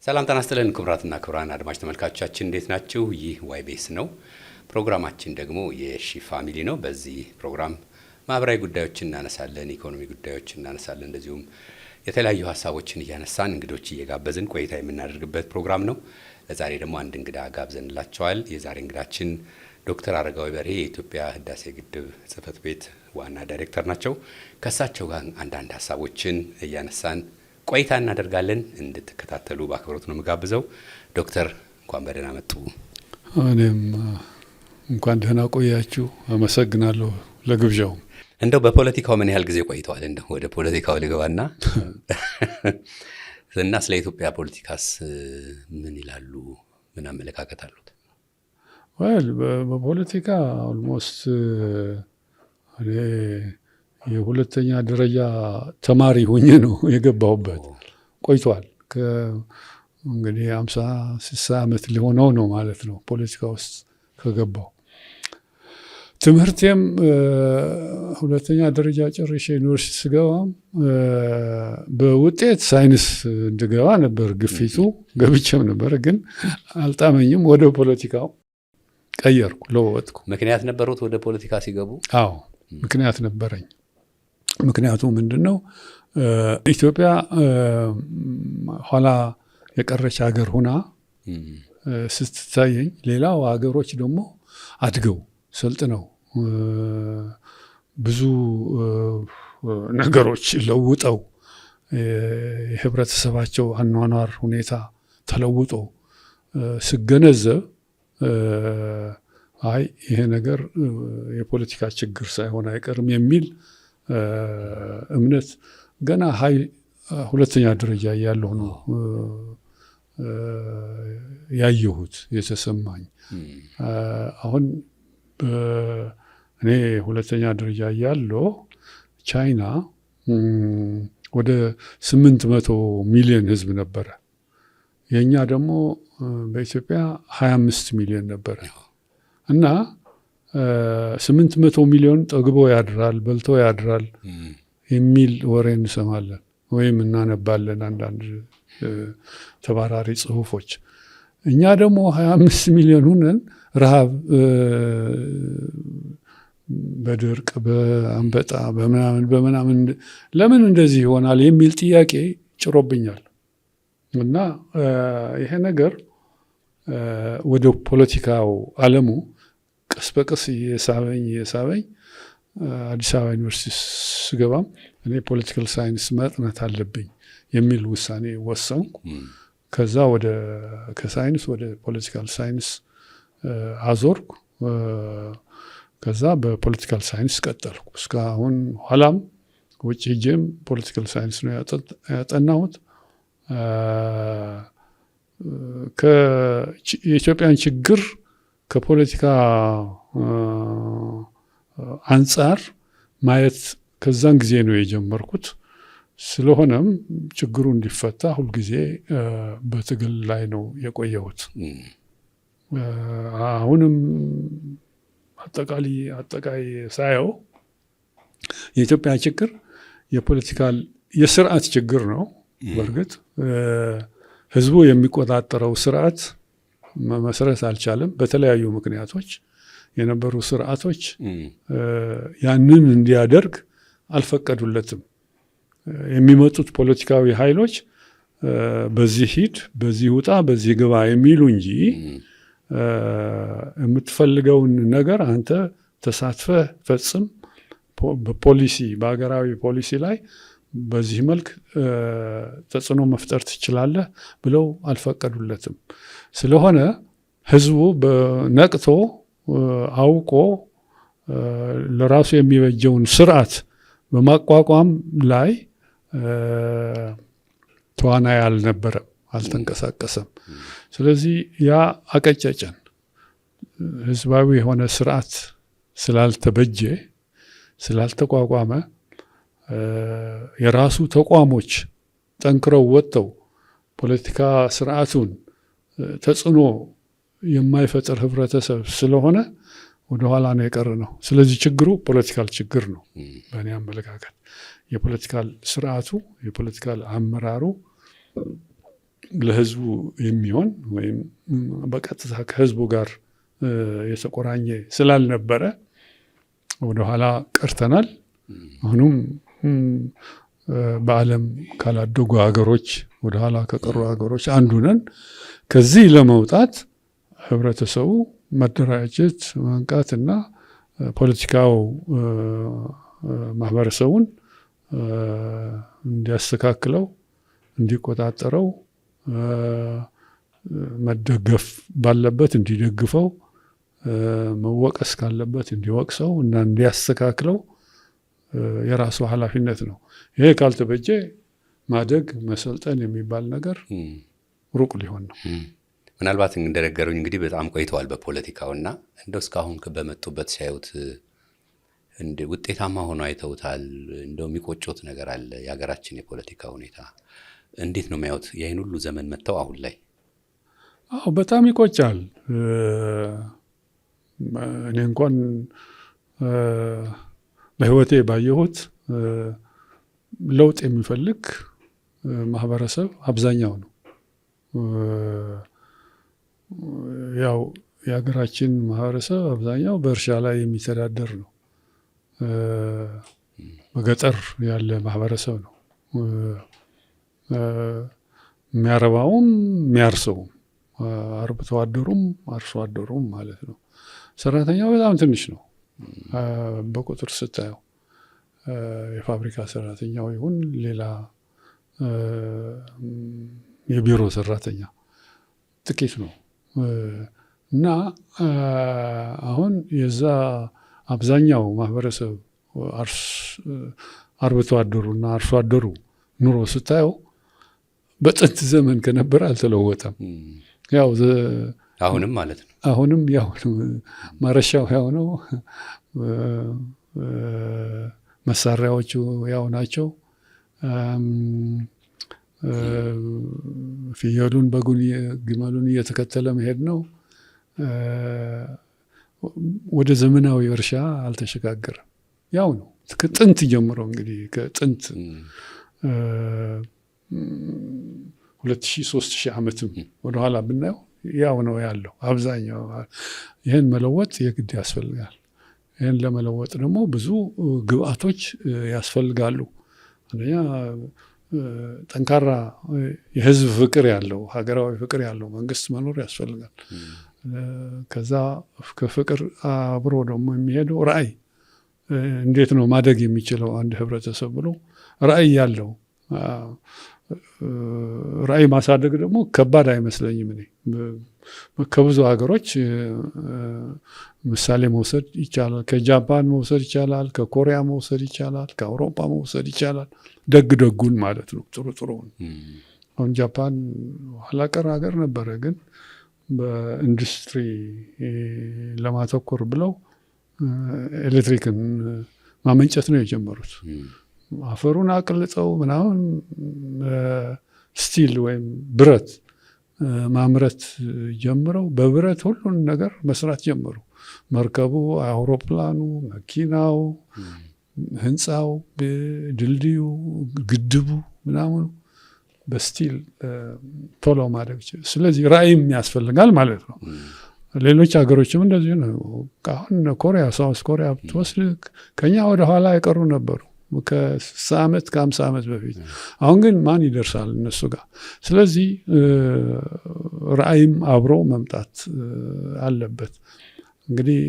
ሰላም ጤና ይስጥልን ክቡራትና ክቡራን አድማጭ ተመልካቾቻችን እንዴት ናችሁ? ይህ ዋይቤስ ነው። ፕሮግራማችን ደግሞ የሺ ፋሚሊ ነው። በዚህ ፕሮግራም ማህበራዊ ጉዳዮችን እናነሳለን፣ ኢኮኖሚ ጉዳዮችን እናነሳለን፣ እንደዚሁም የተለያዩ ሀሳቦችን እያነሳን እንግዶች እየጋበዝን ቆይታ የምናደርግበት ፕሮግራም ነው። ለዛሬ ደግሞ አንድ እንግዳ ጋብዘንላቸዋል። የዛሬ እንግዳችን ዶክተር አረጋዊ በርሄ የኢትዮጵያ ህዳሴ ግድብ ጽህፈት ቤት ዋና ዳይሬክተር ናቸው። ከእሳቸው ጋር አንዳንድ ሀሳቦችን እያነሳን ቆይታ እናደርጋለን። እንድትከታተሉ በአክብሮት ነው የምጋብዘው። ዶክተር እንኳን በደህና መጡ። እኔም እንኳን ደህና ቆያችሁ። አመሰግናለሁ ለግብዣው። እንደው በፖለቲካው ምን ያህል ጊዜ ቆይተዋል? እንደው ወደ ፖለቲካው ልገባና እና ስለ ኢትዮጵያ ፖለቲካስ ምን ይላሉ? ምን አመለካከት አሉት? በፖለቲካ ኦልሞስት እኔ የሁለተኛ ደረጃ ተማሪ ሆኜ ነው የገባሁበት። ቆይቷል። እንግዲህ 50-60 ዓመት ሊሆነው ነው ማለት ነው ፖለቲካ ውስጥ ከገባው። ትምህርቴም ሁለተኛ ደረጃ ጨርሼ ዩኒቨርሲቲ ስገባም በውጤት ሳይንስ እንድገባ ነበር ግፊቱ። ገብቼም ነበር ግን አልጣመኝም። ወደ ፖለቲካው ቀየርኩ፣ ለወጥኩ። ምክንያት ነበሩት ወደ ፖለቲካ ሲገቡ? አዎ ምክንያት ነበረኝ። ምክንያቱ ምንድነው? ኢትዮጵያ ኋላ የቀረች ሀገር ሁና ስትታየኝ፣ ሌላው ሀገሮች ደግሞ አድገው ሰልጥነው ብዙ ነገሮች ለውጠው የህብረተሰባቸው አኗኗር ሁኔታ ተለውጦ ስገነዘብ አይ ይሄ ነገር የፖለቲካ ችግር ሳይሆን አይቀርም የሚል እምነት ገና ሁለተኛ ደረጃ ያለው ነው ያየሁት የተሰማኝ። አሁን እኔ ሁለተኛ ደረጃ ያለው ቻይና ወደ 800 ሚሊዮን ህዝብ ነበረ። የኛ ደግሞ በኢትዮጵያ 25 ሚሊዮን ነበረ እና 800 ሚሊዮን ጠግቦ ያድራል፣ በልቶ ያድራል የሚል ወሬ እንሰማለን ወይም እናነባለን አንዳንድ ተባራሪ ጽሁፎች። እኛ ደግሞ 25 ሚሊዮን ሆነን ረሃብ፣ በድርቅ፣ በአንበጣ፣ በምናምን ለምን እንደዚህ ይሆናል የሚል ጥያቄ ጭሮብኛል። እና ይሄ ነገር ወደ ፖለቲካው ዓለሙ ቀስ በቀስ እየሳበኝ አዲስ አበባ ዩኒቨርሲቲ ስገባም እኔ ፖለቲካል ሳይንስ ማጥናት አለብኝ የሚል ውሳኔ ወሰንኩ። ከዛ ከሳይንስ ወደ ፖለቲካል ሳይንስ አዞርኩ። ከዛ በፖለቲካል ሳይንስ ቀጠልኩ እስካሁን። ኋላም ውጭ ሄጄም ፖለቲካል ሳይንስ ነው ያጠናሁት። የኢትዮጵያን ችግር ከፖለቲካ አንጻር ማየት ከዛን ጊዜ ነው የጀመርኩት። ስለሆነም ችግሩ እንዲፈታ ሁልጊዜ በትግል ላይ ነው የቆየሁት። አሁንም አጠቃላይ ሳየው የኢትዮጵያ ችግር የስርዓት ችግር ነው። በእርግጥ ህዝቡ የሚቆጣጠረው ስርዓት መመስረት አልቻለም። በተለያዩ ምክንያቶች የነበሩ ስርዓቶች ያንን እንዲያደርግ አልፈቀዱለትም። የሚመጡት ፖለቲካዊ ኃይሎች በዚህ ሂድ፣ በዚህ ውጣ፣ በዚህ ግባ የሚሉ እንጂ የምትፈልገውን ነገር አንተ ተሳትፈህ ፈጽም፣ በሀገራዊ ፖሊሲ ላይ በዚህ መልክ ተጽዕኖ መፍጠር ትችላለህ ብለው አልፈቀዱለትም። ስለሆነ ህዝቡ ነቅቶ አውቆ ለራሱ የሚበጀውን ስርዓት በማቋቋም ላይ ተዋናይ አልነበረም፣ አልተንቀሳቀሰም። ስለዚህ ያ አቀጨጨን። ህዝባዊ የሆነ ስርዓት ስላልተበጀ ስላልተቋቋመ የራሱ ተቋሞች ጠንክረው ወጥተው ፖለቲካ ስርዓቱን ተጽዕኖ የማይፈጥር ህብረተሰብ ስለሆነ ወደኋላ ነው የቀረ ነው። ስለዚህ ችግሩ ፖለቲካል ችግር ነው በእኔ አመለካከት። የፖለቲካል ስርዓቱ የፖለቲካል አመራሩ ለህዝቡ የሚሆን ወይም በቀጥታ ከህዝቡ ጋር የተቆራኘ ስላልነበረ ወደኋላ ቀርተናል። አሁንም በዓለም ካላደጉ ሀገሮች ወደኋላ ከቀሩ ሀገሮች አንዱ ነን። ከዚህ ለመውጣት ህብረተሰቡ መደራጀት፣ መንቃትና ፖለቲካው ማህበረሰቡን እንዲያስተካክለው፣ እንዲቆጣጠረው፣ መደገፍ ባለበት እንዲደግፈው፣ መወቀስ ካለበት እንዲወቅሰው እና እንዲያስተካክለው የራሱ ኃላፊነት ነው። ይሄ ካልተበጀ ማደግ መሰልጠን የሚባል ነገር ሩቅ ሊሆን ነው። ምናልባት እንደነገሩኝ እንግዲህ በጣም ቆይተዋል በፖለቲካውና እንደው እስካሁን በመጡበት ሲያዩት እንደ ውጤታማ ሆኖ አይተውታል? እንደው የሚቆጩት ነገር አለ? የሀገራችን የፖለቲካ ሁኔታ እንዴት ነው የሚያዩት? ይህን ሁሉ ዘመን መጥተው አሁን ላይ አዎ በጣም ይቆጫል። እኔ እንኳን በህይወቴ ባየሁት ለውጥ የሚፈልግ ማህበረሰብ አብዛኛው ነው። ያው የሀገራችን ማህበረሰብ አብዛኛው በእርሻ ላይ የሚተዳደር ነው። በገጠር ያለ ማህበረሰብ ነው። የሚያረባውም የሚያርሰውም አርብቶ አደሩም አርሶ አደሩም ማለት ነው። ሰራተኛው በጣም ትንሽ ነው በቁጥር ስታየው። የፋብሪካ ሰራተኛው ይሁን ሌላ የቢሮ ሰራተኛ ጥቂት ነው እና አሁን የዛ አብዛኛው ማህበረሰብ አርብቶ አደሩና አርሶ አደሩ ኑሮ ስታየው በጥንት ዘመን ከነበረ አልተለወጠም። ያው አሁንም ማለት ነው። አሁንም ያው ማረሻው ያው ነው። መሳሪያዎቹ ያው ናቸው። ፍየሉን፣ በጉን፣ ግመሉን እየተከተለ መሄድ ነው። ወደ ዘመናዊ እርሻ አልተሸጋገረም። ያው ነው ከጥንት ጀምሮ እንግዲህ ከጥንት 2000-3000 ዓመትም ወደኋላ ብናየው ያው ነው ያለው አብዛኛው። ይህን መለወጥ የግድ ያስፈልጋል። ይህን ለመለወጥ ደግሞ ብዙ ግብአቶች ያስፈልጋሉ። አንደኛ ጠንካራ የህዝብ ፍቅር ያለው ሀገራዊ ፍቅር ያለው መንግስት መኖር ያስፈልጋል። ከዛ ከፍቅር አብሮ ደግሞ የሚሄደው ራዕይ፣ እንዴት ነው ማደግ የሚችለው አንድ ህብረተሰብ ብሎ ራዕይ ያለው። ራዕይ ማሳደግ ደግሞ ከባድ አይመስለኝም። እኔ ከብዙ ሀገሮች ምሳሌ መውሰድ ይቻላል። ከጃፓን መውሰድ ይቻላል፣ ከኮሪያ መውሰድ ይቻላል፣ ከአውሮፓ መውሰድ ይቻላል። ደግ ደጉን ማለት ነው፣ ጥሩ ጥሩውን። አሁን ጃፓን ኋላ ቀር ሀገር ነበረ፣ ግን በኢንዱስትሪ ለማተኮር ብለው ኤሌክትሪክን ማመንጨት ነው የጀመሩት። አፈሩን አቅልጠው ምናምን ስቲል ወይም ብረት ማምረት ጀምረው በብረት ሁሉን ነገር መስራት ጀመሩ። መርከቡ፣ አውሮፕላኑ፣ መኪናው፣ ህንፃው፣ ድልድዩ፣ ግድቡ ምናምኑ በስቲል ቶሎ ማድረግ። ስለዚህ ራዕይም ያስፈልጋል ማለት ነው። ሌሎች ሀገሮችም እንደዚሁ ነው። አሁን ኮሪያ፣ ሳውስ ኮሪያ ብትወስድ ከኛ ወደ ኋላ የቀሩ ነበሩ ከ50 ዓመት በፊት። አሁን ግን ማን ይደርሳል እነሱ ጋር? ስለዚህ ራዕይም አብሮ መምጣት አለበት። እንግዲህ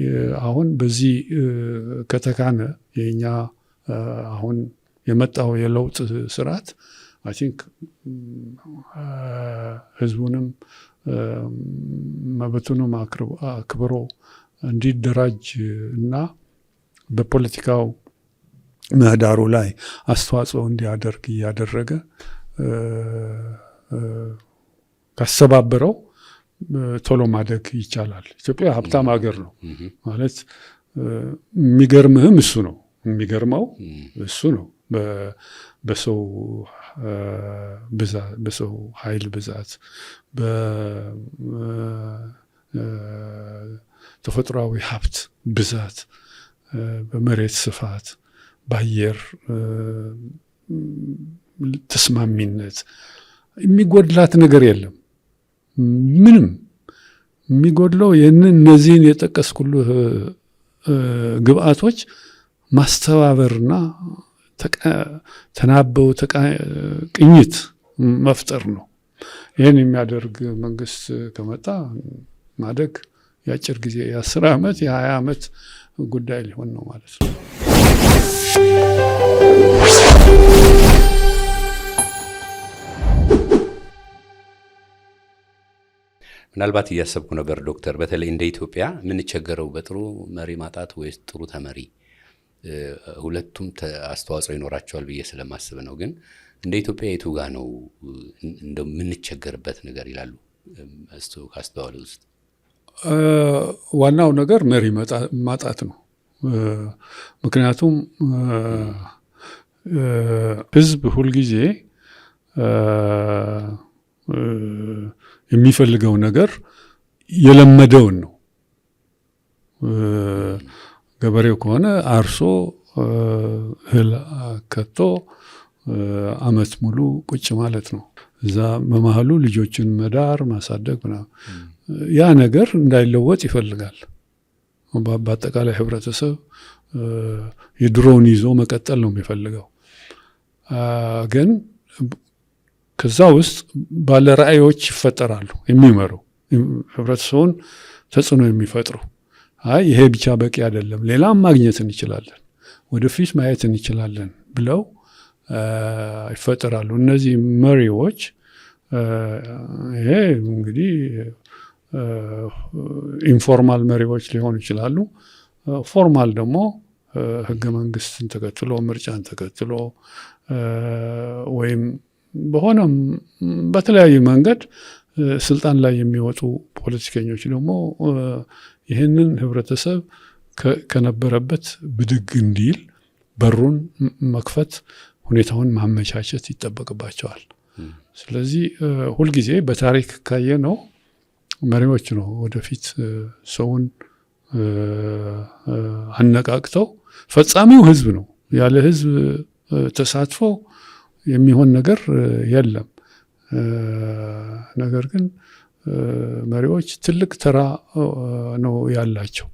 አሁን በዚህ ከተካነ የኛ አሁን የመጣው የለውጥ ስርዓት አይ ቲንክ ህዝቡንም መብቱንም አክብሮ እንዲደራጅ እና በፖለቲካው ምህዳሩ ላይ አስተዋጽኦ እንዲያደርግ እያደረገ ካስተባበረው ቶሎ ማደግ ይቻላል። ኢትዮጵያ ሀብታም ሀገር ነው ማለት የሚገርምህም እሱ ነው። የሚገርመው እሱ ነው። በሰው ብዛት፣ በሰው ኃይል ብዛት፣ በተፈጥሯዊ ሀብት ብዛት፣ በመሬት ስፋት፣ በአየር ተስማሚነት የሚጎድላት ነገር የለም። ምንም የሚጎድለው እነዚህን የጠቀስኩልህ ግብአቶች ማስተባበርና ተናበው ቅኝት መፍጠር ነው። ይህን የሚያደርግ መንግስት ከመጣ ማደግ የአጭር ጊዜ የ10 ዓመት የ20 ዓመት ጉዳይ ሊሆን ነው ማለት ነው። ምናልባት እያሰብኩ ነበር ዶክተር፣ በተለይ እንደ ኢትዮጵያ የምንቸገረው በጥሩ መሪ ማጣት ወይስ ጥሩ ተመሪ? ሁለቱም አስተዋጽኦ ይኖራቸዋል ብዬ ስለማስብ ነው። ግን እንደ ኢትዮጵያ የቱ ጋ ነው እንደው የምንቸገርበት ነገር ይላሉ እስቱ ካስተዋሉ ውስጥ? ዋናው ነገር መሪ ማጣት ነው። ምክንያቱም ህዝብ ሁልጊዜ የሚፈልገው ነገር የለመደውን ነው። ገበሬው ከሆነ አርሶ እህል ከቶ አመት ሙሉ ቁጭ ማለት ነው። እዛ በመሃሉ ልጆችን መዳር ማሳደግ ምናምን ያ ነገር እንዳይለወጥ ይፈልጋል። በአጠቃላይ ህብረተሰብ የድሮውን ይዞ መቀጠል ነው የሚፈልገው። ግን ከዛ ውስጥ ባለ ራዕዮች ይፈጠራሉ፣ የሚመሩ ህብረተሰቡን ተጽዕኖ የሚፈጥሩ ይሄ ብቻ በቂ አይደለም፣ ሌላም ማግኘት እንችላለን፣ ወደፊት ማየት እንችላለን ብለው ይፈጠራሉ። እነዚህ መሪዎች ይሄ እንግዲህ ኢንፎርማል መሪዎች ሊሆኑ ይችላሉ። ፎርማል ደግሞ ህገ መንግስትን ተከትሎ ምርጫን ተከትሎ ወይም በሆነም በተለያዩ መንገድ ስልጣን ላይ የሚወጡ ፖለቲከኞች ደግሞ ይህንን ህብረተሰብ ከነበረበት ብድግ እንዲል በሩን መክፈት፣ ሁኔታውን ማመቻቸት ይጠበቅባቸዋል። ስለዚህ ሁልጊዜ በታሪክ ካየነው መሪዎች ነው ወደፊት ሰውን አነቃቅተው፣ ፈጻሚው ህዝብ ነው። ያለ ህዝብ ተሳትፎ የሚሆን ነገር የለም። ነገር ግን መሪዎች ትልቅ ተራ ነው ያላቸው።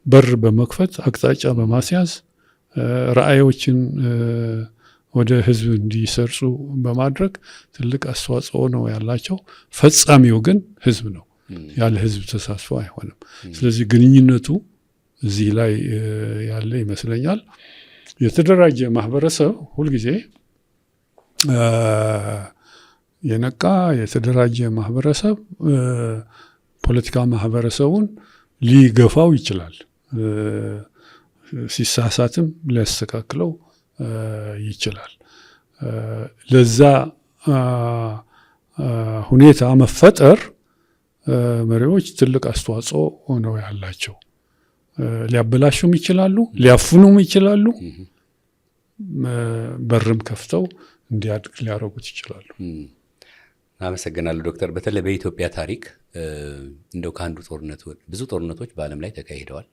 በር በመክፈት አቅጣጫ በማስያዝ ራዕዮችን ወደ ህዝብ እንዲሰርጹ በማድረግ ትልቅ አስተዋጽኦ ነው ያላቸው። ፈጻሚው ግን ህዝብ ነው። ያለ ህዝብ ተሳትፎ አይሆንም። ስለዚህ ግንኙነቱ እዚህ ላይ ያለ ይመስለኛል። የተደራጀ ማህበረሰብ ሁልጊዜ የነቃ የተደራጀ ማህበረሰብ ፖለቲካ ማህበረሰቡን ሊገፋው ይችላል። ሲሳሳትም ሊያስተካክለው ይችላል። ለዛ ሁኔታ መፈጠር መሪዎች ትልቅ አስተዋጽኦ ነው ያላቸው። ሊያበላሹም ይችላሉ፣ ሊያፍኑም ይችላሉ፣ በርም ከፍተው እንዲያድግ ሊያደርጉት ይችላሉ። አመሰግናለሁ ዶክተር። በተለይ በኢትዮጵያ ታሪክ እንደው ከአንዱ ጦርነት ብዙ ጦርነቶች በዓለም ላይ ተካሂደዋል፣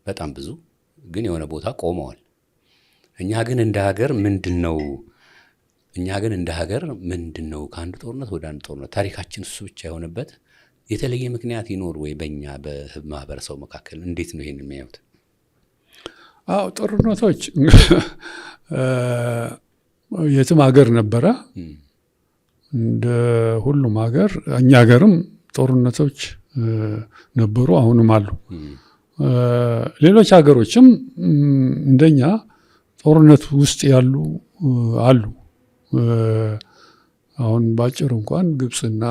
በጣም ብዙ፣ ግን የሆነ ቦታ ቆመዋል። እኛ ግን እንደ ሀገር ምንድነው ከአንዱ ጦርነት ወደ አንዱ ጦርነት ታሪካችን እሱ ብቻ የሆነበት የተለየ ምክንያት ይኖር ወይ? በእኛ በማህበረሰቡ መካከል እንዴት ነው ይሄን የሚያዩት? ጦርነቶች የትም ሀገር ነበረ፣ እንደ ሁሉም ሀገር እኛ ሀገርም ጦርነቶች ነበሩ፣ አሁንም አሉ። ሌሎች ሀገሮችም እንደኛ ጦርነት ውስጥ ያሉ አሉ። አሁን ባጭሩ እንኳን ግብፅና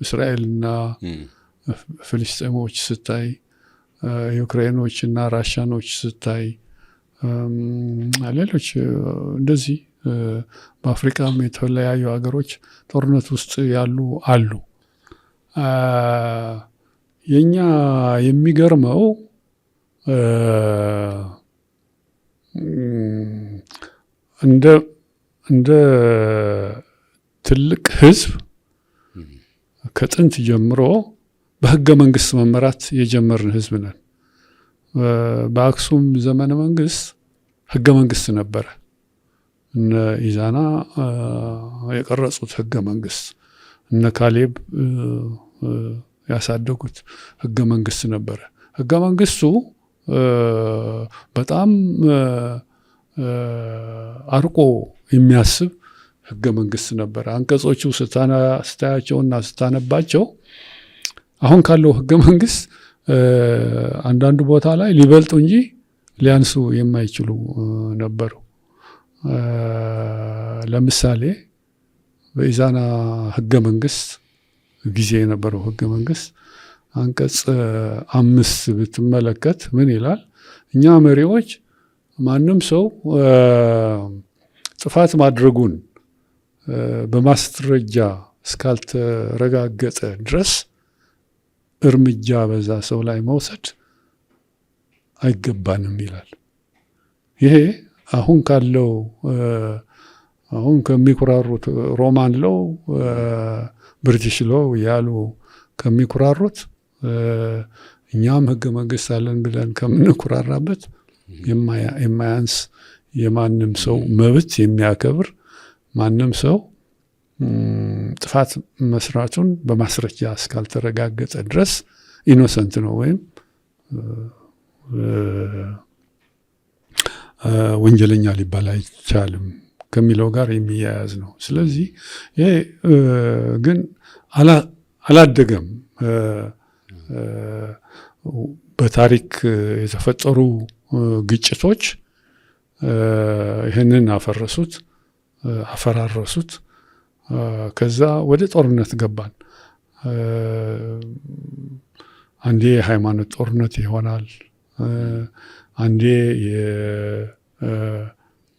እስራኤልና ፍልስጤሞች ስታይ፣ ዩክሬኖችና ራሻኖች ስታይ፣ ሌሎች እንደዚህ በአፍሪካም የተለያዩ ሀገሮች ጦርነት ውስጥ ያሉ አሉ። የኛ የሚገርመው እንደ ትልቅ ህዝብ ከጥንት ጀምሮ በህገ መንግስት መመራት የጀመርን ህዝብ ነን። በአክሱም ዘመነ መንግስት ህገ መንግስት ነበረ። እነ ኢዛና የቀረጹት ህገ መንግስት፣ እነ ካሌብ ያሳደጉት ህገ መንግስት ነበረ። ህገ መንግስቱ በጣም አርቆ የሚያስብ ህገ መንግስት ነበረ። አንቀጾቹ ስታያቸውና ስታነባቸው አሁን ካለው ህገ መንግስት አንዳንዱ ቦታ ላይ ሊበልጡ እንጂ ሊያንሱ የማይችሉ ነበሩ። ለምሳሌ በኢዛና ህገ መንግስት ጊዜ የነበረው ህገ መንግስት አንቀጽ 5 ብትመለከት ምን ይላል? እኛ መሪዎች ማንም ሰው ጥፋት ማድረጉን በማስረጃ እስካልተረጋገጠ ድረስ እርምጃ በዛ ሰው ላይ መውሰድ አይገባንም ይላል። ይሄ አሁን ካለው አሁን ከሚኩራሩት ሮማን ሎው ብሪቲሽ ሎው ያሉ ከሚኩራሩት እኛም ህገ መንግስት አለን ብለን ከምንኩራራበት የማያንስ የማንም ሰው መብት የሚያከብር ማንም ሰው ጥፋት መስራቱን በማስረጃ እስካልተረጋገጠ ድረስ ኢኖሰንት ነው ወይም ወንጀለኛ ሊባል አይቻልም ከሚለው ጋር የሚያያዝ ነው። ስለዚህ ይሄ ግን አላደገም። በታሪክ የተፈጠሩ ግጭቶች ይህንን አፈረሱት፣ አፈራረሱት። ከዛ ወደ ጦርነት ገባን። አንዴ የሃይማኖት ጦርነት ይሆናል፣ አንዴ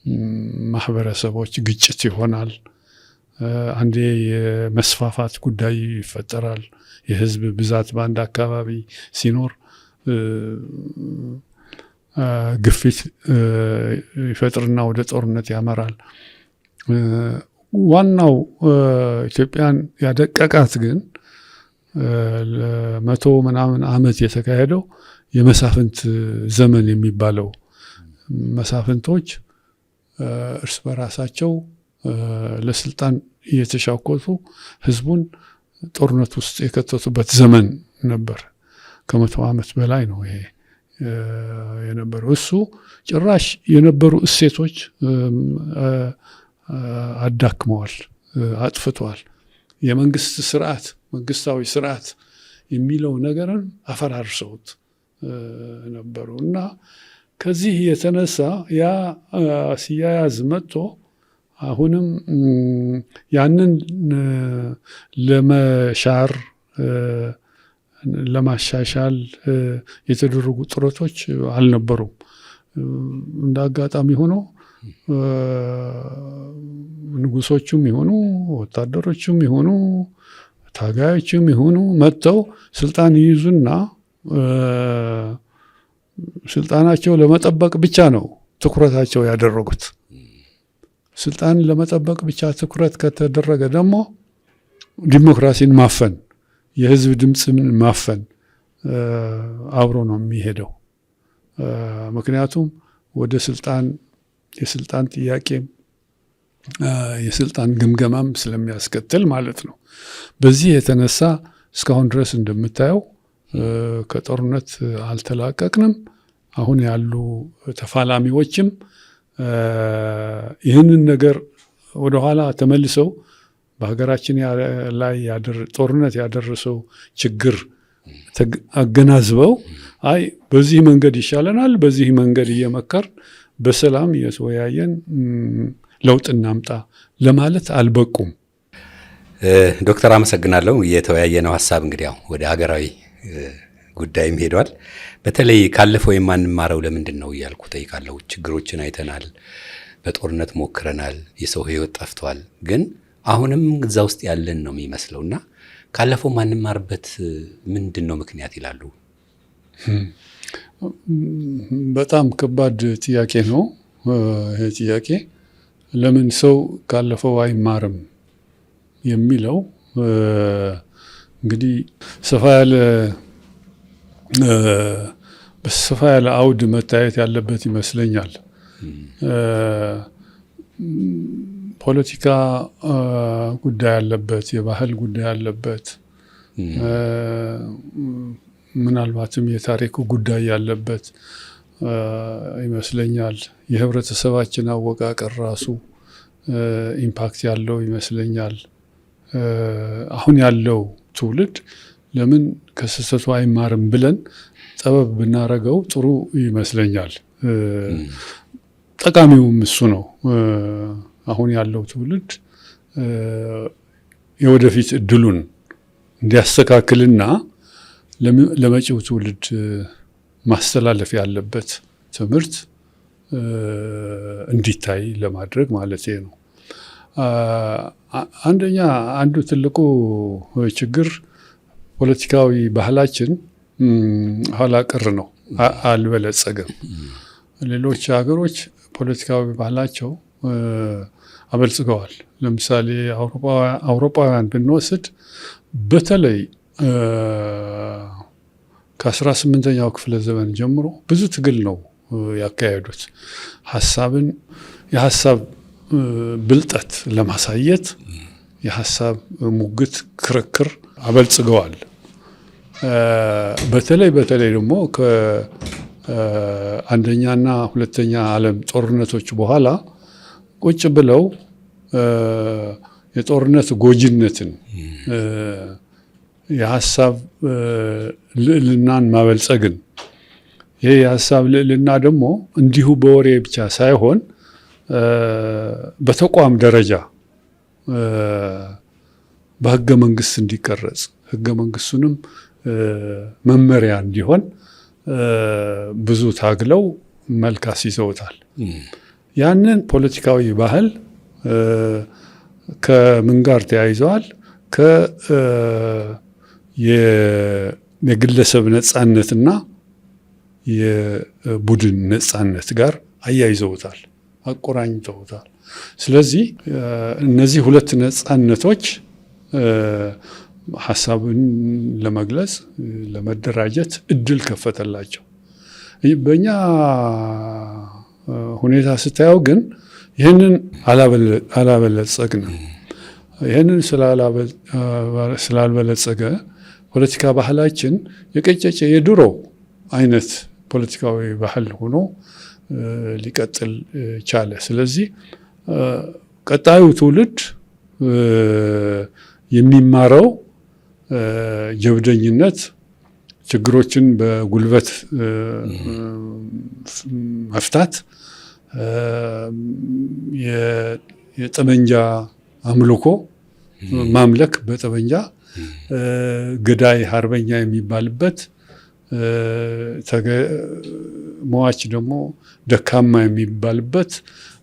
የማህበረሰቦች ግጭት ይሆናል፣ አንዴ የመስፋፋት ጉዳይ ይፈጠራል። የህዝብ ብዛት በአንድ አካባቢ ሲኖር ግፊት ይፈጥርና ወደ ጦርነት ያመራል። ዋናው ኢትዮጵያን ያደቀቃት ግን ለመቶ ምናምን ዓመት የተካሄደው የመሳፍንት ዘመን የሚባለው መሳፍንቶች እርስ በራሳቸው ለስልጣን እየተሻኮቱ ህዝቡን ጦርነት ውስጥ የከተቱበት ዘመን ነበር። ከመቶ ዓመት በላይ ነው ይሄ የነበረው። እሱ ጭራሽ የነበሩ እሴቶች አዳክመዋል፣ አጥፍተዋል። የመንግስት ስርዓት፣ መንግስታዊ ስርዓት የሚለው ነገርን አፈራርሰውት ነበሩ እና ከዚህ የተነሳ ያ ሲያያዝ መጥቶ አሁንም ያንን ለመሻር ለማሻሻል የተደረጉ ጥረቶች አልነበሩም። እንደ አጋጣሚ ሆኖ ንጉሶቹም ይሆኑ ወታደሮቹም ይሆኑ ታጋዮችም ይሆኑ መጥተው ስልጣን ይይዙና ስልጣናቸው ለመጠበቅ ብቻ ነው ትኩረታቸው ያደረጉት። ስልጣን ለመጠበቅ ብቻ ትኩረት ከተደረገ ደግሞ ዲሞክራሲን ማፈን፣ የህዝብ ድምፅን ማፈን አብሮ ነው የሚሄደው። ምክንያቱም ወደ የስልጣን ጥያቄም የስልጣን ግምገማም ስለሚያስከትል ማለት ነው። በዚህ የተነሳ እስካሁን ድረስ እንደምታየው ከጦርነት አልተላቀቅንም። አሁን ያሉ ተፋላሚዎችም ይህንን ነገር ወደኋላ ተመልሰው በሀገራችን ላይ ጦርነት ያደረሰው ችግር አገናዝበው አይ በዚህ መንገድ ይሻለናል፣ በዚህ መንገድ እየመከርን በሰላም እየተወያየን ለውጥ እናምጣ ለማለት አልበቁም። ዶክተር አመሰግናለሁ። የተወያየነው ሀሳብ እንግዲህ ያው ወደ ሀገራዊ ጉዳይም ሄዷል። በተለይ ካለፈው የማንማረው ለምንድን ነው እያልኩ ጠይቃለሁ። ችግሮችን አይተናል፣ በጦርነት ሞክረናል፣ የሰው ህይወት ጠፍቷል። ግን አሁንም እዛ ውስጥ ያለን ነው የሚመስለው እና ካለፈው ማንማርበት ምንድን ነው ምክንያት ይላሉ? በጣም ከባድ ጥያቄ ነው ይሄ ጥያቄ። ለምን ሰው ካለፈው አይማርም የሚለው እንግዲህ ሰፋ ያለ አውድ መታየት ያለበት ይመስለኛል። ፖለቲካ ጉዳይ ያለበት፣ የባህል ጉዳይ ያለበት፣ ምናልባትም የታሪኩ ጉዳይ ያለበት ይመስለኛል። የህብረተሰባችን አወቃቀር ራሱ ኢምፓክት ያለው ይመስለኛል። አሁን ያለው ትውልድ ለምን ከስህተቱ አይማርም ብለን ጠበብ ብናረገው ጥሩ ይመስለኛል። ጠቃሚውም እሱ ነው። አሁን ያለው ትውልድ የወደፊት እድሉን እንዲያስተካክልና ለመጪው ትውልድ ማስተላለፍ ያለበት ትምህርት እንዲታይ ለማድረግ ማለት ነው። አንዱ ትልቁ ችግር ፖለቲካዊ ባህላችን ኋላ ቀር ነው፣ አልበለጸገም። ሌሎች ሀገሮች ፖለቲካዊ ባህላቸው አበልጽገዋል። ለምሳሌ አውሮፓውያን ብንወስድ በተለይ ከ18ኛው ክፍለ ዘመን ጀምሮ ብዙ ትግል ነው ያካሄዱት። የሀሳብ ብልጠት ለማሳየት የሀሳብ ሙግት፣ ክርክር አበልጽገዋል። በተለይ ደግሞ ከአንደኛና ሁለተኛ ዓለም ጦርነቶች በኋላ ቁጭ ብለው የጦርነት ጎጂነትን፣ የሀሳብ ልዕልናን ማበልጸግን፣ ይሄ የሀሳብ ልዕልና ደግሞ እንዲሁ በወሬ ብቻ ሳይሆን በተቋም ደረጃ በህገ መንግስት እንዲቀረጽ፣ ህገ መንግስቱንም መመሪያ እንዲሆን ብዙ ታግለው መልክ አስይዘውታል። ያንን ፖለቲካዊ ባህል ከምን ጋር ተያይዘዋል? የግለሰብ ነጻነትና የቡድን ነጻነት ጋር አያይዘውታል፣ አቆራኝተውታል። ስለዚህ እነዚህ ሁለት ነጻነቶች ሀሳብን ለመግለጽ፣ ለመደራጀት እድል ከፈተላቸው። በእኛ ሁኔታ ስታየው ግን ይህንን አላበለጸግንም። ይህንን ስላልበለጸገ ፖለቲካ ባህላችን የቀጨጨ የድሮ አይነት ፖለቲካዊ ባህል ሆኖ ሊቀጥል ቻለ። ስለዚህ ቀጣዩ ትውልድ የሚማረው ጀብደኝነት፣ ችግሮችን በጉልበት መፍታት፣ የጠመንጃ አምልኮ ማምለክ፣ በጠመንጃ ገዳይ አርበኛ የሚባልበት፣ ሟች ደግሞ ደካማ የሚባልበት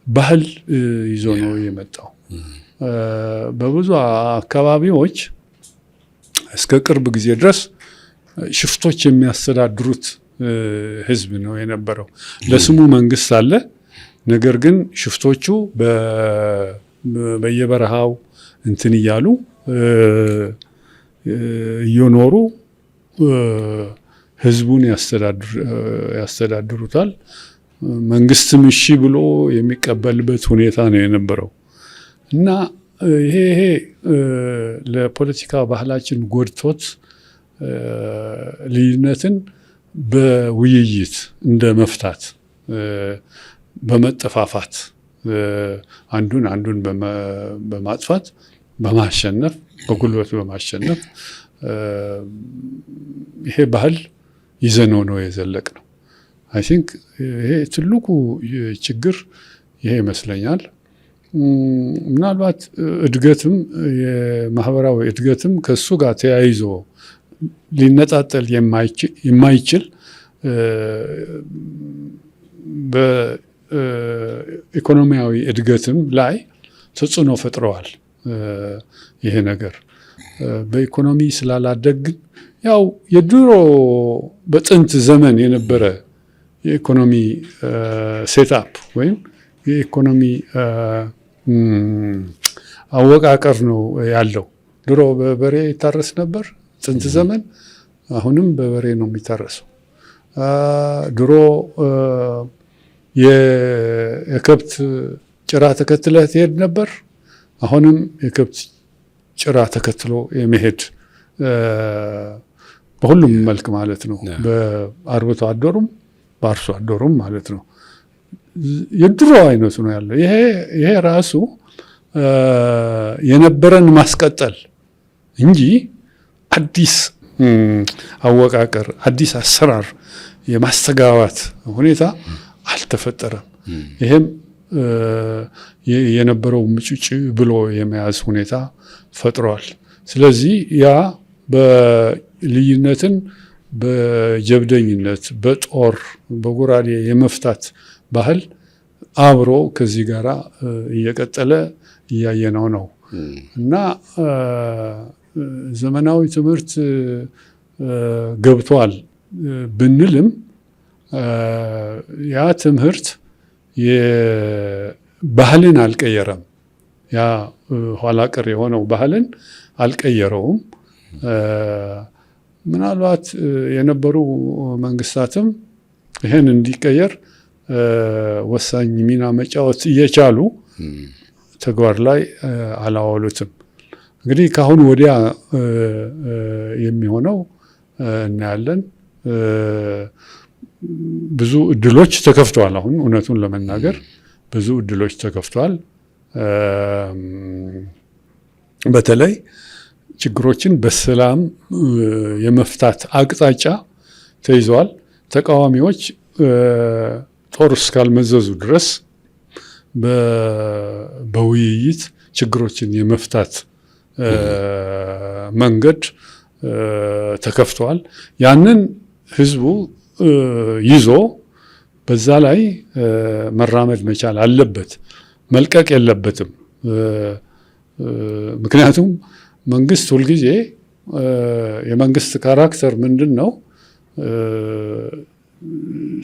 ባህል ይዞ ነው የመጣው። በብዙ አካባቢዎች እስከ ቅርብ ጊዜ ድረስ ሽፍቶች የሚያስተዳድሩት ህዝብ ነው የነበረው። ለስሙ መንግስት አለ፣ ነገር ግን ሽፍቶቹ በየበረሃው እንትን እያሉ እየኖሩ ህዝቡን ያስተዳድሩታል። መንግስትም እሺ ብሎ የሚቀበልበት ሁኔታ ነው የነበረው እና ይሄ ለፖለቲካ ባህላችን ጎድቶት ልዩነትን በውይይት እንደ መፍታት፣ በመጠፋፋት አንዱን በማጥፋት በማሸነፍ፣ በጉልበት በማሸነፍ ይሄ ባህል ይዘነው ነው የዘለቅ ነው። አይ ቲንክ ይሄ ትልቁ ችግር ይሄ ይመስለኛል። ምናልባት እድገትም የማህበራዊ እድገትም ከሱ ጋር ተያይዞ ሊነጣጠል የማይችል በኢኮኖሚያዊ እድገትም ላይ ተጽዕኖ ፈጥረዋል። ይሄ ነገር በኢኮኖሚ ስላላደግን ያው የድሮ በጥንት ዘመን የነበረ የኢኮኖሚ ሴትአፕ ወይም የኢኮኖሚ አወቃቀር ነው ያለው። ድሮ በበሬ ይታረስ ነበር ጥንት ዘመን፣ አሁንም በበሬ ነው የሚታረሰው። ድሮ የከብት ጭራ ተከትለህ ትሄድ ነበር። አሁንም የከብት ጭራ ተከትሎ የመሄድ በሁሉም መልክ ማለት ነው። በአርብቶ አደሩም በአርሶ አደሩም ማለት ነው። የድሮ አይነቱ ነው ያለው። ይሄ ራሱ የነበረን ማስቀጠል እንጂ አዲስ አወቃቀር፣ አዲስ አሰራር የማስተጋባት ሁኔታ አልተፈጠረም። ይሄም የነበረው ምጭጭ ብሎ የመያዝ ሁኔታ ፈጥሯል። ስለዚህ ያ በልዩነትን በጀብደኝነት በጦር በጎራዴ የመፍታት ባህል አብሮ ከዚህ ጋር እየቀጠለ እያየነው ነው እና ዘመናዊ ትምህርት ገብቷል ብንልም ያ ትምህርት ባህልን አልቀየረም። ያ ኋላ ቀር የሆነው ባህልን አልቀየረውም። ምናልባት የነበሩ መንግስታትም ይህን እንዲቀየር ወሳኝ ሚና መጫወት እየቻሉ ተግባር ላይ አላዋሉትም። እንግዲህ ከአሁን ወዲያ የሚሆነው እናያለን። ብዙ እድሎች ተከፍተዋል። አሁን እውነቱን ለመናገር ብዙ እድሎች ተከፍተዋል። በተለይ ችግሮችን በሰላም የመፍታት አቅጣጫ ተይዘዋል። ተቃዋሚዎች ጦር እስካልመዘዙ ድረስ በውይይት ችግሮችን የመፍታት መንገድ ተከፍተዋል። ያንን ህዝቡ ይዞ በዛ ላይ መራመድ መቻል አለበት፣ መልቀቅ የለበትም። ምክንያቱም መንግስት ሁልጊዜ የመንግስት ካራክተር ምንድን ነው?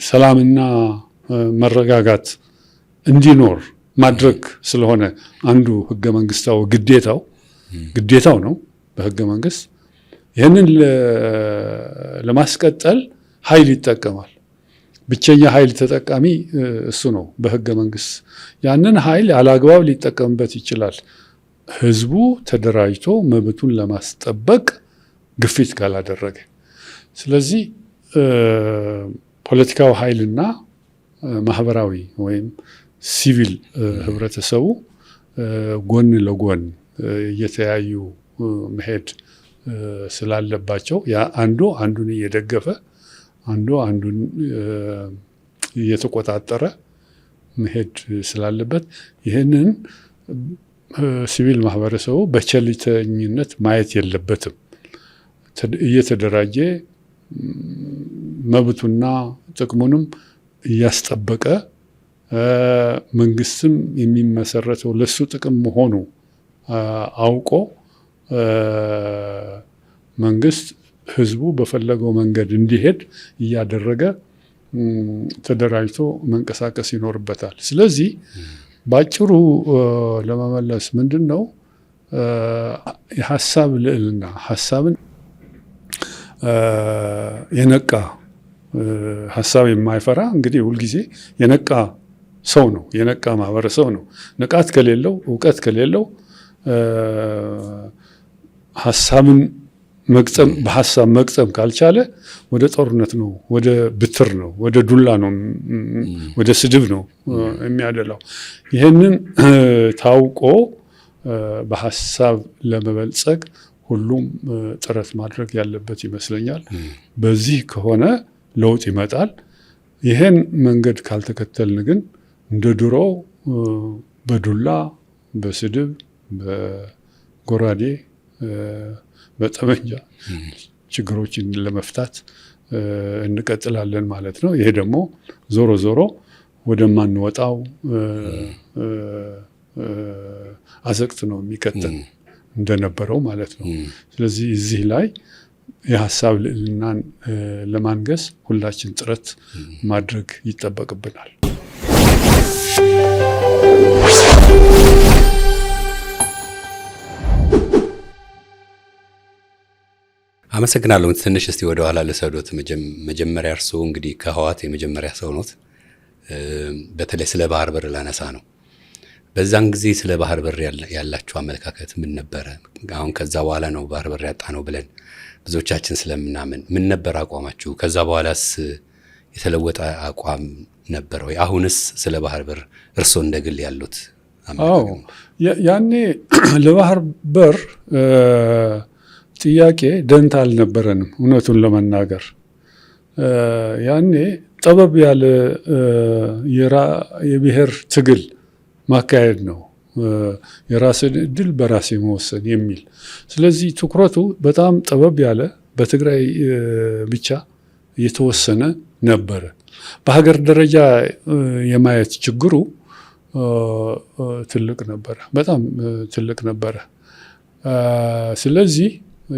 ሰላምና መረጋጋት እንዲኖር ማድረግ ስለሆነ አንዱ ህገ መንግስታዊ ግዴታው ነው በህገ መንግስት። ይህንን ለማስቀጠል ኃይል ይጠቀማል። ብቸኛ ኃይል ተጠቃሚ እሱ ነው በህገ መንግስት። ያንን ኃይል አላግባብ ሊጠቀምበት ይችላል። ህዝቡ ተደራጅቶ መብቱን ለማስጠበቅ ግፊት ካላደረገ። ስለዚህ ፖለቲካዊ ኃይልና ማህበራዊ ወይም ሲቪል ህብረተሰቡ ጎን ለጎን እየተያዩ መሄድ ስላለባቸው ያ አንዱ አንዱን እየደገፈ አንዱ አንዱን እየተቆጣጠረ መሄድ ስላለበት ይህንን ሲቪል ማህበረሰቡ በቸልተኝነት ማየት የለበትም። እየተደራጀ መብቱና ጥቅሙንም እያስጠበቀ መንግስትም የሚመሰረተው ለሱ ጥቅም መሆኑ አውቆ መንግስት ህዝቡ በፈለገው መንገድ እንዲሄድ እያደረገ ተደራጅቶ መንቀሳቀስ ይኖርበታል። ስለዚህ ባጭሩ ለመመለስ ምንድን ነው የሀሳብ ልዕልና፣ ሀሳብን የነቃ ሀሳብ የማይፈራ እንግዲህ ሁልጊዜ የነቃ ሰው ነው፣ የነቃ ማህበረሰብ ነው። ንቃት ከሌለው፣ እውቀት ከሌለው ሀሳብን መቅጸም በሀሳብ መቅጸም ካልቻለ ወደ ጦርነት ነው፣ ወደ ብትር ነው፣ ወደ ዱላ ነው፣ ወደ ስድብ ነው የሚያደላው። ይህንን ታውቆ በሀሳብ ለመበልጸግ ሁሉም ጥረት ማድረግ ያለበት ይመስለኛል። በዚህ ከሆነ ለውጥ ይመጣል። ይህን መንገድ ካልተከተልን ግን እንደ ድሮ በዱላ በስድብ በጎራዴ በጠመንጃ ችግሮችን ለመፍታት እንቀጥላለን ማለት ነው። ይሄ ደግሞ ዞሮ ዞሮ ወደማንወጣው አዘቅት ነው የሚከተል እንደነበረው ማለት ነው። ስለዚህ እዚህ ላይ የሀሳብ ልዕልናን ለማንገስ ሁላችን ጥረት ማድረግ ይጠበቅብናል። አመሰግናለሁ። ትንሽ እስቲ ወደ ኋላ ልሰዶት። መጀመሪያ እርስዎ እንግዲህ ከህወሓት የመጀመሪያ ሰው ኖት። በተለይ ስለ ባህር በር ላነሳ ነው። በዛን ጊዜ ስለ ባህር በር ያላችሁ አመለካከት ምን ነበረ? አሁን ከዛ በኋላ ነው ባህር በር ያጣ ነው ብለን ብዙዎቻችን ስለምናምን ምን ነበር አቋማችሁ? ከዛ በኋላስ የተለወጠ አቋም ነበር ወይ? አሁንስ ስለ ባህር በር እርሶ እንደግል ያሉት አመለካከት? ያኔ ለባህር በር ጥያቄ ደንታ አልነበረንም። እውነቱን ለመናገር ያኔ ጠበብ ያለ የብሔር ትግል ማካሄድ ነው፣ የራስን እድል በራስ መወሰን የሚል። ስለዚህ ትኩረቱ በጣም ጠበብ ያለ በትግራይ ብቻ የተወሰነ ነበረ። በሀገር ደረጃ የማየት ችግሩ ትልቅ ነበረ፣ በጣም ትልቅ ነበረ። ስለዚህ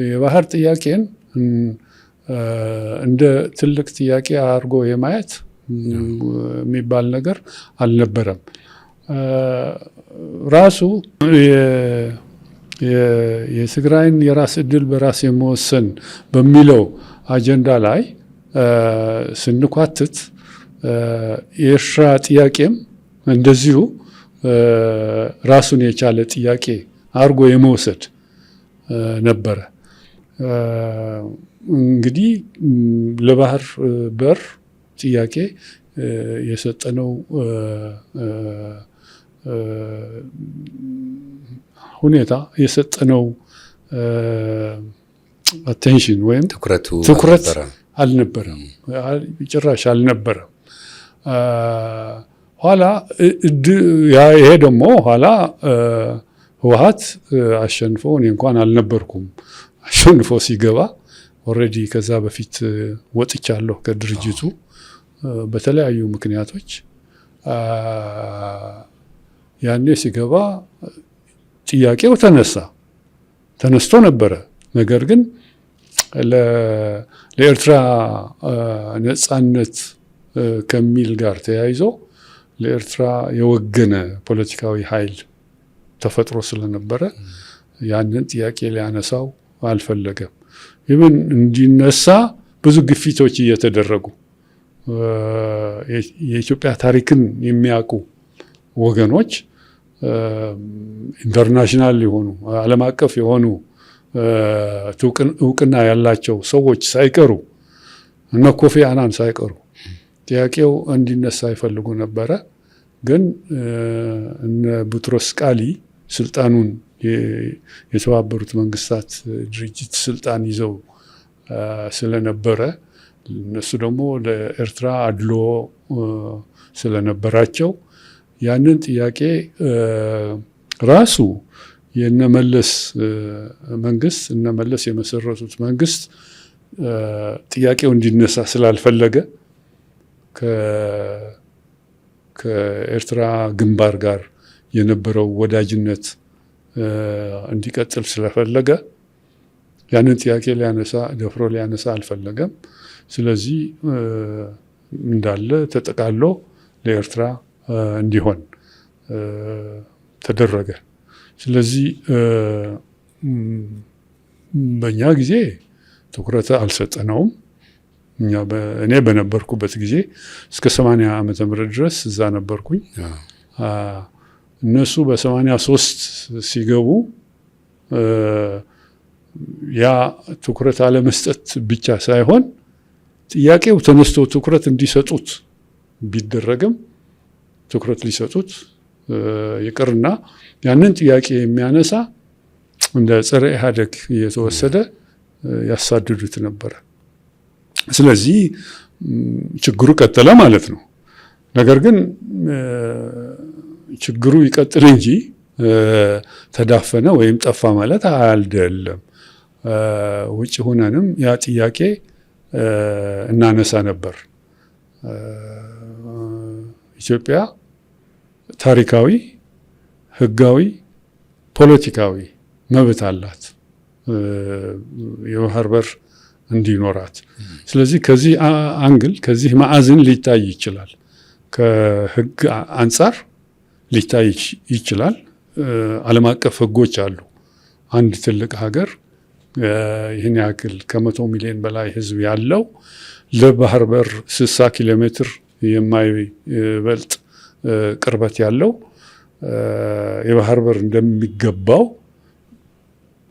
የባህር ጥያቄን እንደ ትልቅ ጥያቄ አድርጎ የማየት የሚባል ነገር አልነበረም። ራሱ የትግራይን የራስ እድል በራስ የመወሰን በሚለው አጀንዳ ላይ ስንኳትት የኤርትራ ጥያቄም እንደዚሁ ራሱን የቻለ ጥያቄ አድርጎ የመውሰድ ነበረ። እንግዲህ ለባህር በር ጥያቄ የሰጠነው ሁኔታ የሰጠነው አቴንሽን ወይም ትኩረት አልነበረም፣ ጭራሽ አልነበረም። ኋላ ይሄ ደግሞ ኋላ ህወሓት አሸንፎ እኔ እንኳን አልነበርኩም፣ አሸንፎ ሲገባ ኦልሬዲ ከዛ በፊት ወጥቻለሁ ከድርጅቱ በተለያዩ ምክንያቶች። ያኔ ሲገባ ጥያቄው ተነስቶ ነበረ። ነገር ግን ለኤርትራ ነጻነት ከሚል ጋር ተያይዞ ለኤርትራ የወገነ ፖለቲካዊ ኃይል ተፈጥሮ ስለነበረ ያንን ጥያቄ ሊያነሳው አልፈለገም። ይህን እንዲነሳ ብዙ ግፊቶች እየተደረጉ የኢትዮጵያ ታሪክን የሚያውቁ ወገኖች ኢንተርናሽናል የሆኑ ዓለም አቀፍ የሆኑ እውቅና ያላቸው ሰዎች ሳይቀሩ እነ ኮፊ አናን ሳይቀሩ ጥያቄው እንዲነሳ ይፈልጉ ነበረ። ግን እነ ቡትሮስ ቃሊ ስልጣኑን የተባበሩት መንግስታት ድርጅት ስልጣን ይዘው ስለነበረ እነሱ ደግሞ ለኤርትራ አድሎ ስለነበራቸው ያንን ጥያቄ ራሱ የነመለስ መንግስት እነመለስ የመሰረቱት መንግስት ጥያቄው እንዲነሳ ስላልፈለገ ከኤርትራ ግንባር ጋር የነበረው ወዳጅነት እንዲቀጥል ስለፈለገ ያንን ጥያቄ ደፍሮ ሊያነሳ አልፈለገም። ስለዚህ እንዳለ ተጠቃሎ ለኤርትራ እንዲሆን ተደረገ። ስለዚህ በእኛ ጊዜ ትኩረት አልሰጠነውም። እኔ በነበርኩበት ጊዜ እስከ 80 ዓመተ ምህረት ድረስ እዛ ነበርኩኝ። እነሱ በ83 ሲገቡ ያ ትኩረት አለመስጠት ብቻ ሳይሆን ጥያቄው ተነስቶ ትኩረት እንዲሰጡት ቢደረግም ትኩረት ሊሰጡት ይቅርና ያንን ጥያቄ የሚያነሳ እንደ ጸረ ኢህአዴግ እየተወሰደ ያሳድዱት ነበረ። ስለዚህ ችግሩ ቀጠለ ማለት ነው። ነገር ግን ችግሩ ይቀጥል እንጂ ተዳፈነ ወይም ጠፋ ማለት አይደለም። ውጭ ሆነንም ያ ጥያቄ እናነሳ ነበር። ኢትዮጵያ ታሪካዊ፣ ህጋዊ፣ ፖለቲካዊ መብት አላት የባህር በር እንዲኖራት። ስለዚህ ከዚህ አንግል ከዚህ ማዕዘን ሊታይ ይችላል፣ ከህግ አንጻር ሊታይ ይችላል። ዓለም አቀፍ ህጎች አሉ። አንድ ትልቅ ሀገር ይህን ያክል ከ100 ሚሊዮን በላይ ህዝብ ያለው ለባህር በር 60 ኪሎ ሜትር የማይበልጥ ቅርበት ያለው የባህር በር እንደሚገባው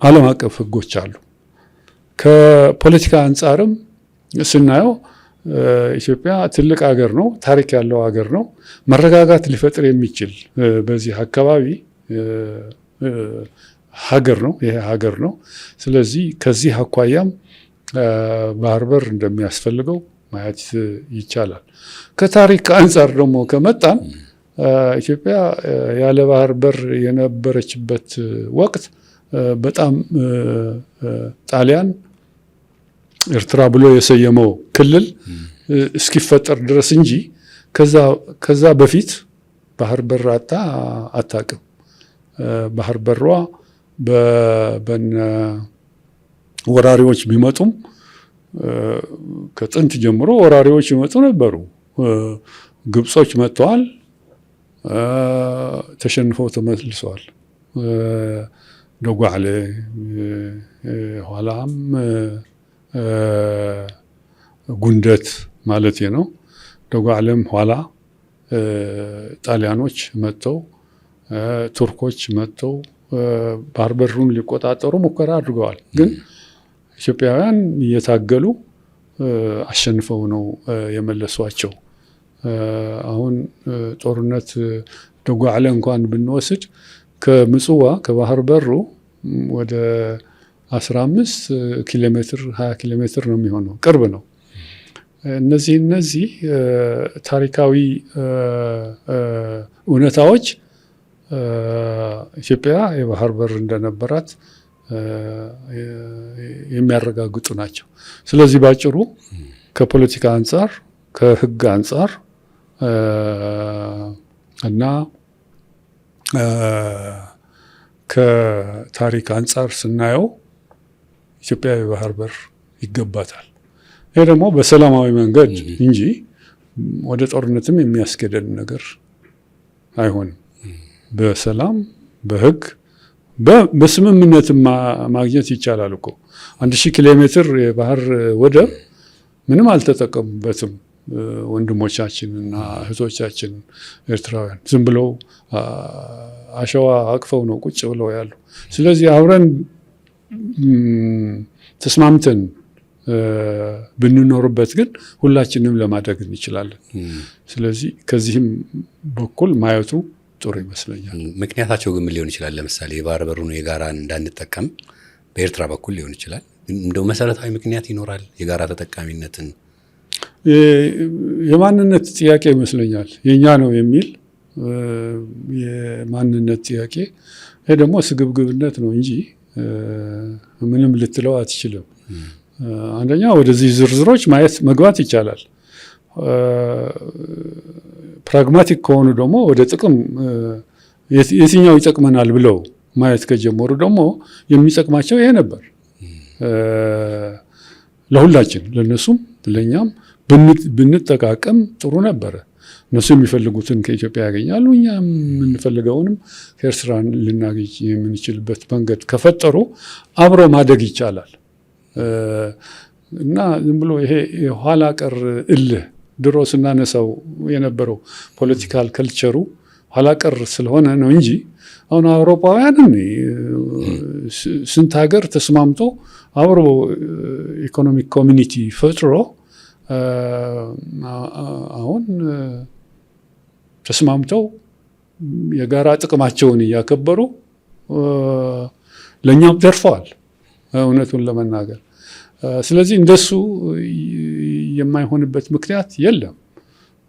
ዓለም አቀፍ ሕጎች አሉ። ከፖለቲካ አንጻርም ስናየው ኢትዮጵያ ትልቅ ሀገር ነው፣ ታሪክ ያለው ሀገር ነው። መረጋጋት ሊፈጥር የሚችል በዚህ አካባቢ ሀገር ነው፣ ይሄ ሀገር ነው። ስለዚህ ከዚህ አኳያም ባህር በር እንደሚያስፈልገው ማየት ይቻላል። ከታሪክ አንጻር ደግሞ ከመጣን ኢትዮጵያ ያለ ባህር በር የነበረችበት ወቅት በጣም ጣሊያን ኤርትራ ብሎ የሰየመው ክልል እስኪፈጠር ድረስ እንጂ ከዛ በፊት ባህር በር አታውቅም። ባህር በሯ በነ ወራሪዎች ቢመጡም ከጥንት ጀምሮ ወራሪዎች ይመጡ ነበሩ። ግብጾች መጥተዋል፣ ተሸንፈው ተመልሰዋል። ደጓዕለ ኋላም ጉንደት ማለት ነው። ደጓዕለም ኋላ ጣሊያኖች መጥተው ቱርኮች መጥተው ባህር በሩን ሊቆጣጠሩ ሙከራ አድርገዋል። ግን ኢትዮጵያውያን እየታገሉ አሸንፈው ነው የመለሷቸው። አሁን ጦርነት ደጓዕለ እንኳን ብንወስድ ከምጽዋ ከባህር በሩ ወደ 15 ኪሎ ሜትር 20 ኪሎ ሜትር ነው የሚሆነው፣ ቅርብ ነው። እነዚህ ታሪካዊ እውነታዎች ኢትዮጵያ የባህር በር እንደነበራት የሚያረጋግጡ ናቸው። ስለዚህ ባጭሩ ከፖለቲካ አንጻር፣ ከሕግ አንጻር እና ከታሪክ አንጻር ስናየው ኢትዮጵያ የባህር በር ይገባታል። ይህ ደግሞ በሰላማዊ መንገድ እንጂ ወደ ጦርነትም የሚያስገደድ ነገር አይሆንም። በሰላም በሕግ በስምምነትም ማግኘት ይቻላል እኮ። 1000 ኪሎ ሜትር የባህር ወደብ ምንም አልተጠቀሙበትም ወንድሞቻችን እና እህቶቻችን ኤርትራውያን። ዝም ብለው አሸዋ አቅፈው ነው ቁጭ ብለው ያሉ። ስለዚህ አብረን ተስማምተን ብንኖርበት ግን ሁላችንም ለማድረግ እንችላለን። ስለዚህ ከዚህም በኩል ማየቱ ጥሩ ይመስለኛል። ምክንያታቸው ግን ምን ሊሆን ይችላል? ለምሳሌ የባህር በሩን የጋራ እንዳንጠቀም በኤርትራ በኩል ሊሆን ይችላል። እንደው መሰረታዊ ምክንያት ይኖራል የጋራ ተጠቃሚነትን የማንነት ጥያቄ ይመስለኛል። የኛ ነው የሚል የማንነት ጥያቄ። ይሄ ደግሞ ስግብግብነት ነው እንጂ ምንም ልትለው አትችልም። አንደኛ ወደዚህ ዝርዝሮች መግባት ይቻላል። ፕራግማቲክ ከሆኑ ደግሞ ወደ ጥቅም የትኛው ይጠቅመናል ብለው ማየት ከጀመሩ ደግሞ የሚጠቅማቸው ይሄ ነበር። ለሁላችን፣ ለነሱም ለኛም ብንጠቃቀም ጥሩ ነበረ። እነሱ የሚፈልጉትን ከኢትዮጵያ ያገኛሉ፣ እኛ የምንፈልገውንም ከኤርትራ ልናገኝ የምንችልበት መንገድ ከፈጠሩ አብሮ ማደግ ይቻላል። እና ዝም ብሎ ይሄ የኋላ ቀር እልህ ድሮ ስናነሳው የነበረው ፖለቲካል ከልቸሩ ኋላ ቀር ስለሆነ ነው እንጂ አሁን አውሮፓውያንን ስንት ሀገር ተስማምቶ አብሮ ኢኮኖሚክ ኮሚኒቲ ፈጥሮ አሁን ተስማምተው የጋራ ጥቅማቸውን እያከበሩ ለእኛም ተርፈዋል እውነቱን ለመናገር። ስለዚህ እንደሱ የማይሆንበት ምክንያት የለም።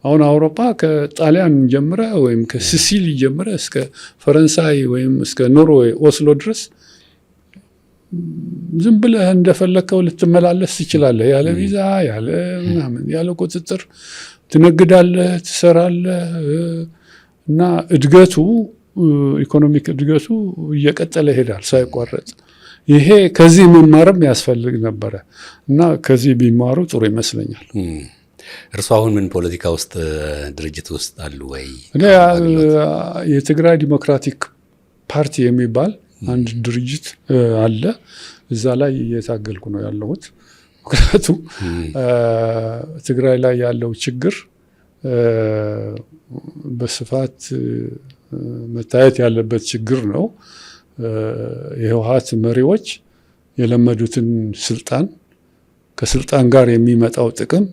አሁን አውሮፓ ከጣሊያን ጀምረ ወይም ከሲሲሊ ጀምረ እስከ ፈረንሳይ ወይም እስከ ኖርዌይ ኦስሎ ድረስ ዝም ብለህ እንደፈለከው ልትመላለስ ትችላለህ። ያለ ቪዛ፣ ያለ ምናምን፣ ያለ ቁጥጥር ትነግዳለህ፣ ትሰራለህ እና እድገቱ ኢኮኖሚክ እድገቱ እየቀጠለ ይሄዳል ሳይቋረጥ። ይሄ ከዚህ መማርም ያስፈልግ ነበረ እና ከዚህ ቢማሩ ጥሩ ይመስለኛል። እርሱ አሁን ምን ፖለቲካ ውስጥ ድርጅት ውስጥ አሉ ወይ? የትግራይ ዲሞክራቲክ ፓርቲ የሚባል አንድ ድርጅት አለ። እዛ ላይ እየታገልኩ ነው ያለሁት። ምክንያቱም ትግራይ ላይ ያለው ችግር በስፋት መታየት ያለበት ችግር ነው። የህወሓት መሪዎች የለመዱትን ስልጣን ከስልጣን ጋር የሚመጣው ጥቅም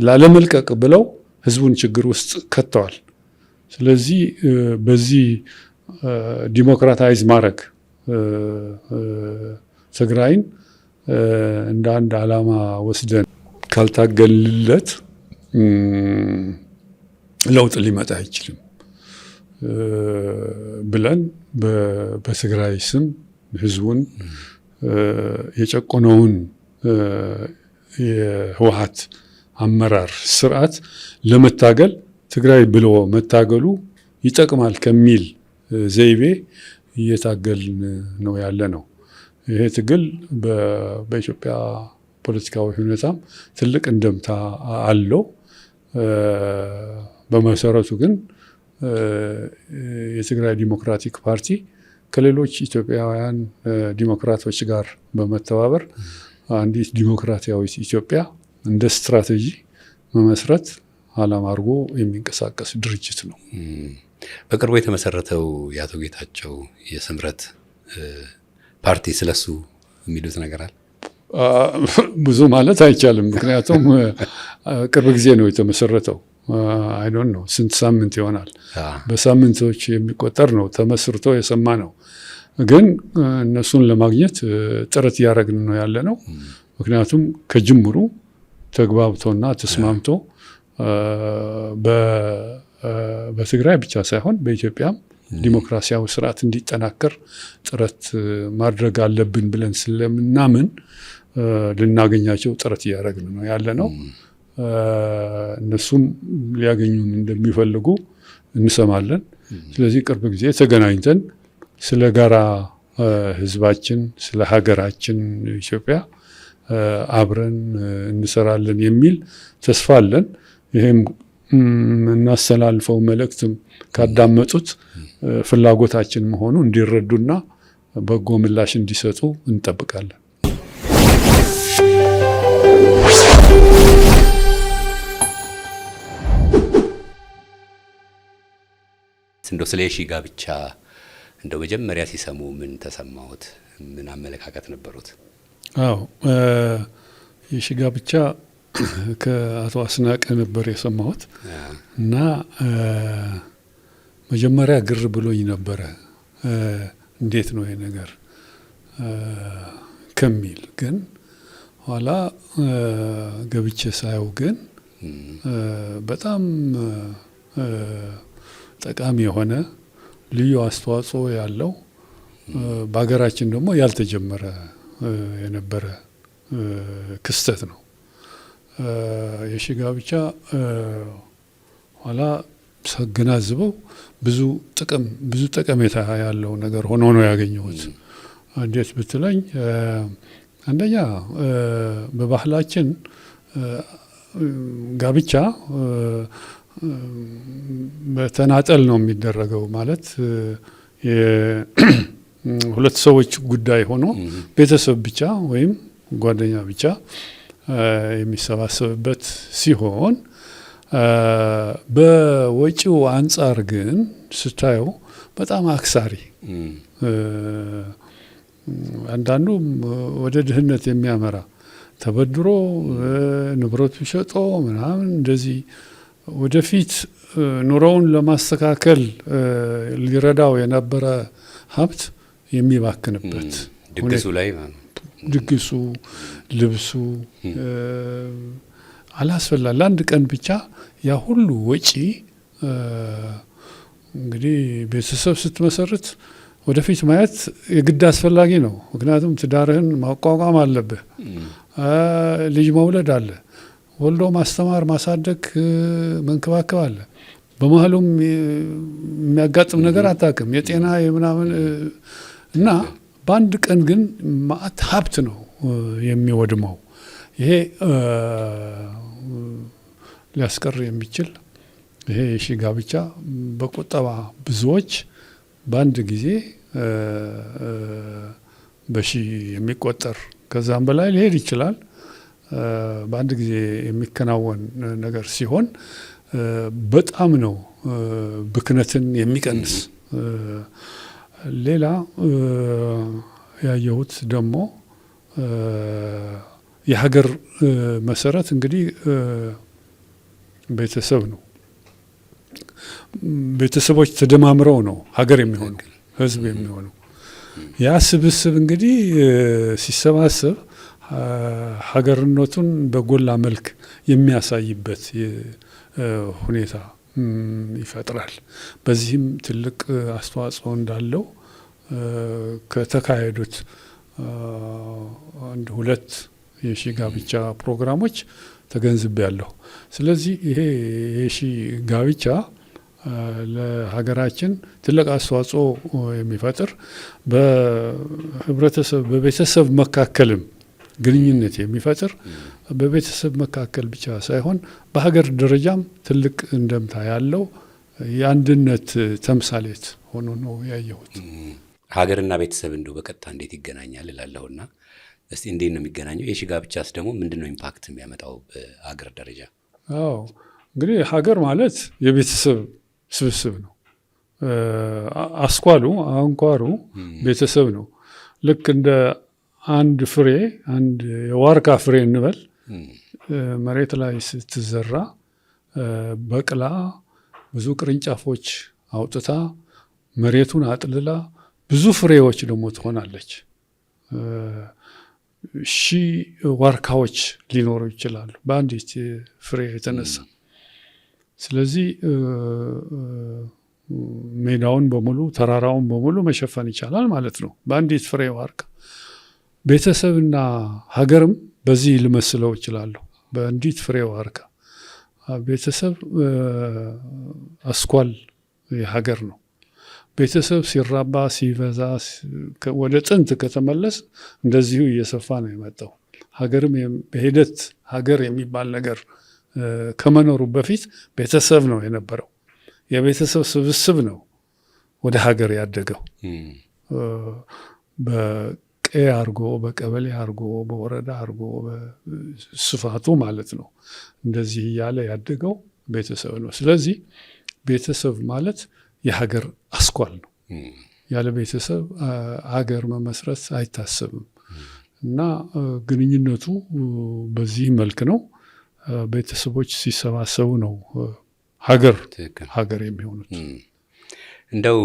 ላለመልቀቅ ብለው ህዝቡን ችግር ውስጥ ከተዋል። ስለዚህ በዚህ ዲሞክራታይዝ ማድረግ ትግራይን እንደ አንድ ዓላማ ወስደን ካልታገልለት ለውጥ ሊመጣ አይችልም ብለን በትግራይ ስም ህዝቡን የጨቆነውን የህወሓት አመራር ስርዓት ለመታገል ትግራይ ብሎ መታገሉ ይጠቅማል ከሚል ዘይቤ እየታገልን ነው ያለ ነው። ይሄ ትግል በኢትዮጵያ ፖለቲካዊ ሁኔታም ትልቅ እንደምታ አለው። በመሰረቱ ግን የትግራይ ዲሞክራቲክ ፓርቲ ከሌሎች ኢትዮጵያውያን ዲሞክራቶች ጋር በመተባበር አንዲት ዲሞክራሲያዊት ኢትዮጵያ እንደ ስትራቴጂ መመስረት ዓላማ አድርጎ የሚንቀሳቀስ ድርጅት ነው። በቅርቡ የተመሰረተው የአቶ ጌታቸው የስምረት ፓርቲ ስለሱ የሚሉት ነገር አለ? ብዙ ማለት አይቻልም። ምክንያቱም ቅርብ ጊዜ ነው የተመሰረተው። አይ ዶንት ኖ ስንት ሳምንት ይሆናል። በሳምንቶች የሚቆጠር ነው ተመስርቶ የሰማ ነው። ግን እነሱን ለማግኘት ጥረት እያደረግን ነው ያለ ነው። ምክንያቱም ከጅምሩ ተግባብቶና ተስማምቶ በትግራይ ብቻ ሳይሆን በኢትዮጵያም ዲሞክራሲያዊ ስርዓት እንዲጠናከር ጥረት ማድረግ አለብን ብለን ስለምናምን ልናገኛቸው ጥረት እያደረግን ነው ያለ ነው። እነሱም ሊያገኙን እንደሚፈልጉ እንሰማለን። ስለዚህ ቅርብ ጊዜ ተገናኝተን ስለ ጋራ ህዝባችን፣ ስለ ሀገራችን ኢትዮጵያ አብረን እንሰራለን የሚል ተስፋ አለን። ይሄም እናስተላልፈው መልእክትም ካዳመጡት ፍላጎታችን መሆኑ እንዲረዱና በጎ ምላሽ እንዲሰጡ እንጠብቃለን። እንደው ስለ የሺ ጋብቻ እንደው መጀመሪያ ሲሰሙ ምን ተሰማዎት? ምን አመለካከት ነበሩት? አዎ የሺ ጋብቻ ከአቶ አስናቀ ነበር የሰማሁት እና መጀመሪያ ግር ብሎኝ ነበረ። እንዴት ነው ይሄ ነገር ከሚል ግን ኋላ ገብቼ ሳየው ግን በጣም ጠቃሚ የሆነ ልዩ አስተዋጽኦ ያለው በሀገራችን ደግሞ ያልተጀመረ የነበረ ክስተት ነው። የሺ ጋብቻ ኋላ ሳገናዝበው ብዙ ጠቀሜታ ያለው ነገር ሆኖ ነው ያገኘሁት። እንዴት ብትለኝ አንደኛ በባህላችን ጋብቻ በተናጠል ነው የሚደረገው። ማለት ሁለት ሰዎች ጉዳይ ሆኖ ቤተሰብ ብቻ ወይም ጓደኛ ብቻ የሚሰባሰብበት ሲሆን በወጪው አንጻር ግን ስታየው በጣም አክሳሪ፣ አንዳንዱ ወደ ድህነት የሚያመራ ተበድሮ ንብረቱ ሸጦ ምናምን እንደዚህ ወደፊት ኑሮውን ለማስተካከል ሊረዳው የነበረ ሀብት የሚባክንበት ድግሱ ላይ ድግሱ፣ ልብሱ አላስፈላጊ ለአንድ ቀን ብቻ ያ ሁሉ ወጪ። እንግዲህ ቤተሰብ ስትመሰርት ወደፊት ማየት የግድ አስፈላጊ ነው። ምክንያቱም ትዳርህን ማቋቋም አለብህ። ልጅ መውለድ አለ፣ ወልዶ ማስተማር፣ ማሳደግ፣ መንከባከብ አለ። በመሀሉም የሚያጋጥም ነገር አታውቅም፣ የጤና የምናምን እና በአንድ ቀን ግን ማአት ሀብት ነው የሚወድመው። ይሄ ሊያስቀር የሚችል ይሄ የሺ ጋብቻ በቁጠባ ብዙዎች በአንድ ጊዜ በሺ የሚቆጠር ከዛም በላይ ሊሄድ ይችላል። በአንድ ጊዜ የሚከናወን ነገር ሲሆን በጣም ነው ብክነትን የሚቀንስ። ሌላ ያየሁት ደግሞ የሀገር መሰረት እንግዲህ ቤተሰብ ነው። ቤተሰቦች ተደማምረው ነው ሀገር የሚሆኑ ህዝብ የሚሆኑ። ያ ስብስብ እንግዲህ ሲሰባሰብ ሀገርነቱን በጎላ መልክ የሚያሳይበት ሁኔታ ይፈጥራል። በዚህም ትልቅ አስተዋጽኦ እንዳለው ከተካሄዱት አንድ ሁለት የሺ ጋብቻ ፕሮግራሞች ተገንዝቤያለሁ። ስለዚህ ይሄ የሺ ጋብቻ ለሀገራችን ትልቅ አስተዋጽኦ የሚፈጥር በህብረተሰብ በቤተሰብ መካከልም ግንኙነት የሚፈጥር በቤተሰብ መካከል ብቻ ሳይሆን በሀገር ደረጃም ትልቅ እንደምታ ያለው የአንድነት ተምሳሌት ሆኖ ነው ያየሁት። ሀገርና ቤተሰብ እንደው በቀጥታ እንዴት ይገናኛል እላለሁና እስቲ እንዴት ነው የሚገናኘው? የሺ ጋብቻስ ደግሞ ምንድነው ኢምፓክት የሚያመጣው በሀገር ደረጃ? አዎ እንግዲህ ሀገር ማለት የቤተሰብ ስብስብ ነው። አስኳሉ አንኳሩ ቤተሰብ ነው። ልክ እንደ አንድ ፍሬ አንድ የዋርካ ፍሬ እንበል መሬት ላይ ስትዘራ በቅላ ብዙ ቅርንጫፎች አውጥታ መሬቱን አጥልላ ብዙ ፍሬዎች ደግሞ ትሆናለች። ሺህ ዋርካዎች ሊኖሩ ይችላሉ በአንዲት ፍሬ የተነሳ። ስለዚህ ሜዳውን በሙሉ ተራራውን በሙሉ መሸፈን ይቻላል ማለት ነው በአንዲት ፍሬ ዋርካ። ቤተሰብና ሀገርም በዚህ ልመስለው እችላለሁ በአንዲት ፍሬ ዋርካ። ቤተሰብ አስኳል የሀገር ነው። ቤተሰብ ሲራባ ሲበዛ ወደ ጥንት ከተመለስ እንደዚሁ እየሰፋ ነው የመጣው። ሀገርም በሂደት ሀገር የሚባል ነገር ከመኖሩ በፊት ቤተሰብ ነው የነበረው። የቤተሰብ ስብስብ ነው ወደ ሀገር ያደገው። በቀ አርጎ በቀበሌ አርጎ በወረዳ አርጎ በስፋቱ ማለት ነው። እንደዚህ እያለ ያደገው ቤተሰብ ነው። ስለዚህ ቤተሰብ ማለት የሀገር አስኳል ነው። ያለ ቤተሰብ ሀገር መመስረት አይታሰብም እና ግንኙነቱ በዚህ መልክ ነው። ቤተሰቦች ሲሰባሰቡ ነው ሀገር የሚሆኑት። እንደው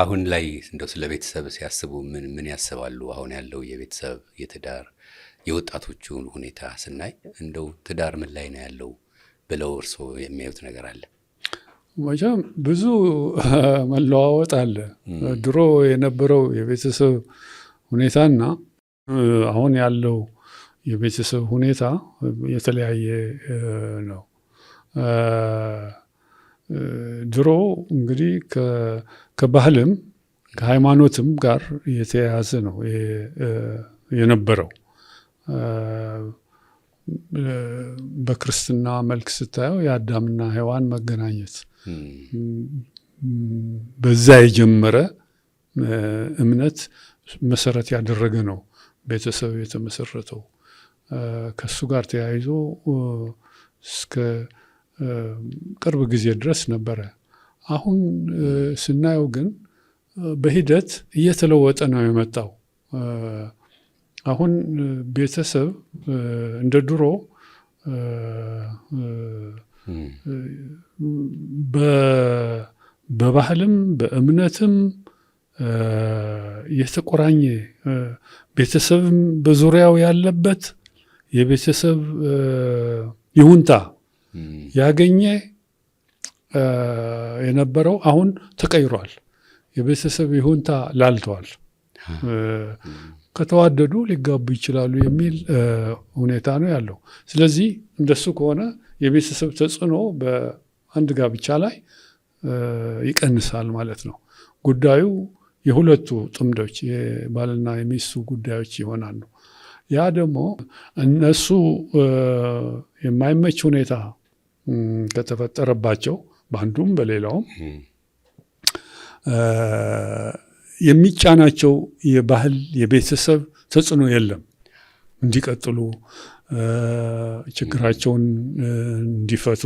አሁን ላይ እንደው ስለ ቤተሰብ ሲያስቡ ምን ያስባሉ? አሁን ያለው የቤተሰብ የትዳር የወጣቶቹ ሁኔታ ስናይ እንደው ትዳር ምን ላይ ነው ያለው ብለው እርስዎ የሚያዩት ነገር አለ? መቼም ብዙ መለዋወጥ አለ። ድሮ የነበረው የቤተሰብ ሁኔታና አሁን ያለው የቤተሰብ ሁኔታ የተለያየ ነው። ድሮ እንግዲህ ከባህልም ከሃይማኖትም ጋር የተያያዘ ነው የነበረው። በክርስትና መልክ ስታየው የአዳምና ሔዋን መገናኘት በዛ የጀመረ እምነት መሰረት ያደረገ ነው ቤተሰብ የተመሰረተው። ከሱ ጋር ተያይዞ እስከ ቅርብ ጊዜ ድረስ ነበረ። አሁን ስናየው ግን በሂደት እየተለወጠ ነው የመጣው። አሁን ቤተሰብ እንደ ድሮ በባህልም በእምነትም የተቆራኘ ቤተሰብም በዙሪያው ያለበት የቤተሰብ ይሁንታ ያገኘ የነበረው አሁን ተቀይሯል። የቤተሰብ ይሁንታ ላልተዋል። ከተዋደዱ ሊጋቡ ይችላሉ የሚል ሁኔታ ነው ያለው። ስለዚህ እንደሱ ከሆነ የቤተሰብ ተጽዕኖ በአንድ ጋብቻ ላይ ይቀንሳል ማለት ነው። ጉዳዩ የሁለቱ ጥምዶች የባልና የሚስቱ ጉዳዮች ይሆናሉ። ያ ደግሞ እነሱ የማይመች ሁኔታ ከተፈጠረባቸው በአንዱም በሌላውም የሚጫናቸው የባህል የቤተሰብ ተጽዕኖ የለም። እንዲቀጥሉ ችግራቸውን እንዲፈቱ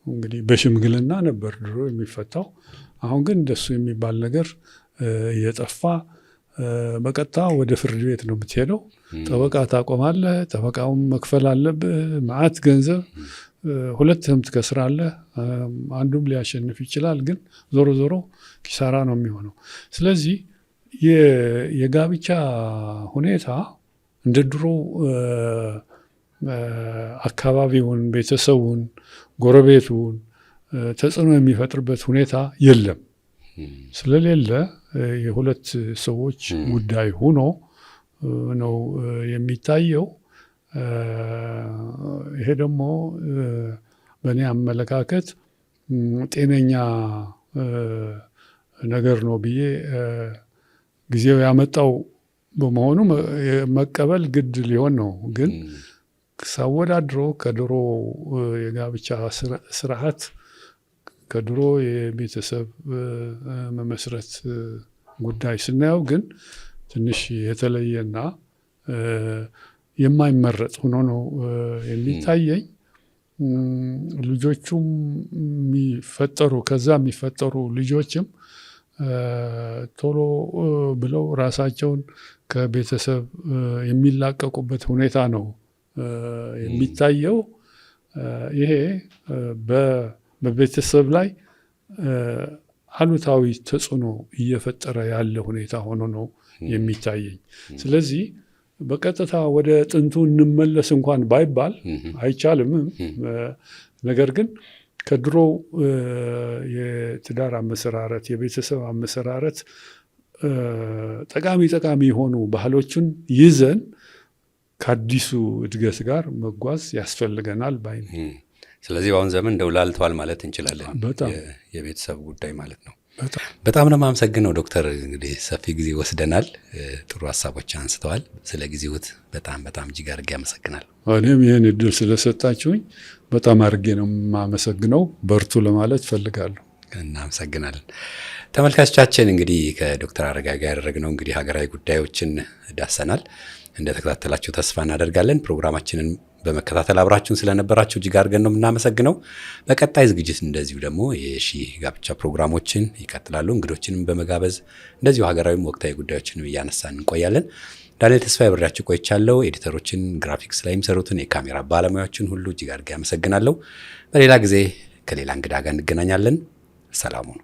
እንግዲህ በሽምግልና ነበር ድሮ የሚፈታው። አሁን ግን እንደሱ የሚባል ነገር እየጠፋ በቀጥታ ወደ ፍርድ ቤት ነው የምትሄደው። ጠበቃ ታቆማለህ፣ ጠበቃውን መክፈል አለብህ መዓት ገንዘብ። ሁለትህም ትከስራለህ፣ አንዱም ሊያሸንፍ ይችላል። ግን ዞሮ ዞሮ ኪሳራ ነው የሚሆነው። ስለዚህ የጋብቻ ሁኔታ እንደ ድሮ አካባቢውን፣ ቤተሰቡን፣ ጎረቤቱን ተጽዕኖ የሚፈጥርበት ሁኔታ የለም። ስለሌለ የሁለት ሰዎች ጉዳይ ሆኖ ነው የሚታየው። ይሄ ደግሞ በእኔ አመለካከት ጤነኛ ነገር ነው ብዬ ጊዜው ያመጣው በመሆኑ መቀበል ግድ ሊሆን ነው። ግን ሳወዳድሮ ከድሮ የጋብቻ ስርዓት ከድሮ የቤተሰብ መመስረት ጉዳይ ስናየው ግን ትንሽ የተለየና የማይመረጥ ሆኖ ነው የሚታየኝ። ልጆቹም ከዛ የሚፈጠሩ ልጆችም ቶሎ ብለው ራሳቸውን ከቤተሰብ የሚላቀቁበት ሁኔታ ነው የሚታየው። ይሄ በቤተሰብ ላይ አሉታዊ ተጽዕኖ እየፈጠረ ያለ ሁኔታ ሆኖ ነው የሚታየኝ። ስለዚህ በቀጥታ ወደ ጥንቱ እንመለስ እንኳን ባይባል አይቻልም። ነገር ግን ከድሮ የትዳር አመሰራረት፣ የቤተሰብ አመሰራረት ጠቃሚ የሆኑ ባህሎችን ይዘን ከአዲሱ እድገት ጋር መጓዝ ያስፈልገናል ባይ ነኝ። ስለዚህ በአሁን ዘመን እንደው ላልተዋል ማለት እንችላለን። በጣም የቤተሰብ ጉዳይ ማለት ነው። በጣም ነው የማመሰግነው ዶክተር። እንግዲህ ሰፊ ጊዜ ወስደናል። ጥሩ ሀሳቦች አንስተዋል። ስለ ጊዜዎት በጣም እጅግ አድርጌ አመሰግናለሁ። እኔም ይህን እድል ስለሰጣችሁኝ በጣም አድርጌ ነው የማመሰግነው። በርቱ ለማለት ፈልጋለሁ። እናመሰግናለን። ተመልካቾቻችን እንግዲህ ከዶክተር አረጋዊ ጋር ያደረግነው እንግዲህ ሀገራዊ ጉዳዮችን ዳሰናል። እንደተከታተላችሁ ተስፋ እናደርጋለን። ፕሮግራማችንን በመከታተል አብራችሁን ስለነበራችሁ እጅግ አድርገን ነው የምናመሰግነው። በቀጣይ ዝግጅት እንደዚሁ ደግሞ የሺ ጋብቻ ፕሮግራሞችን ይቀጥላሉ። እንግዶችንም በመጋበዝ እንደዚሁ ሀገራዊም ወቅታዊ ጉዳዮችንም እያነሳን እንቆያለን። ዳንኤል ተስፋ ያበራችሁ ቆይቻለሁ። ኤዲተሮችን፣ ግራፊክስ ላይ የሚሰሩትን የካሜራ ባለሙያዎችን ሁሉ እጅግ አድርጌ አመሰግናለሁ። በሌላ ጊዜ ከሌላ እንግዳ ጋር እንገናኛለን። ሰላሙ ነው።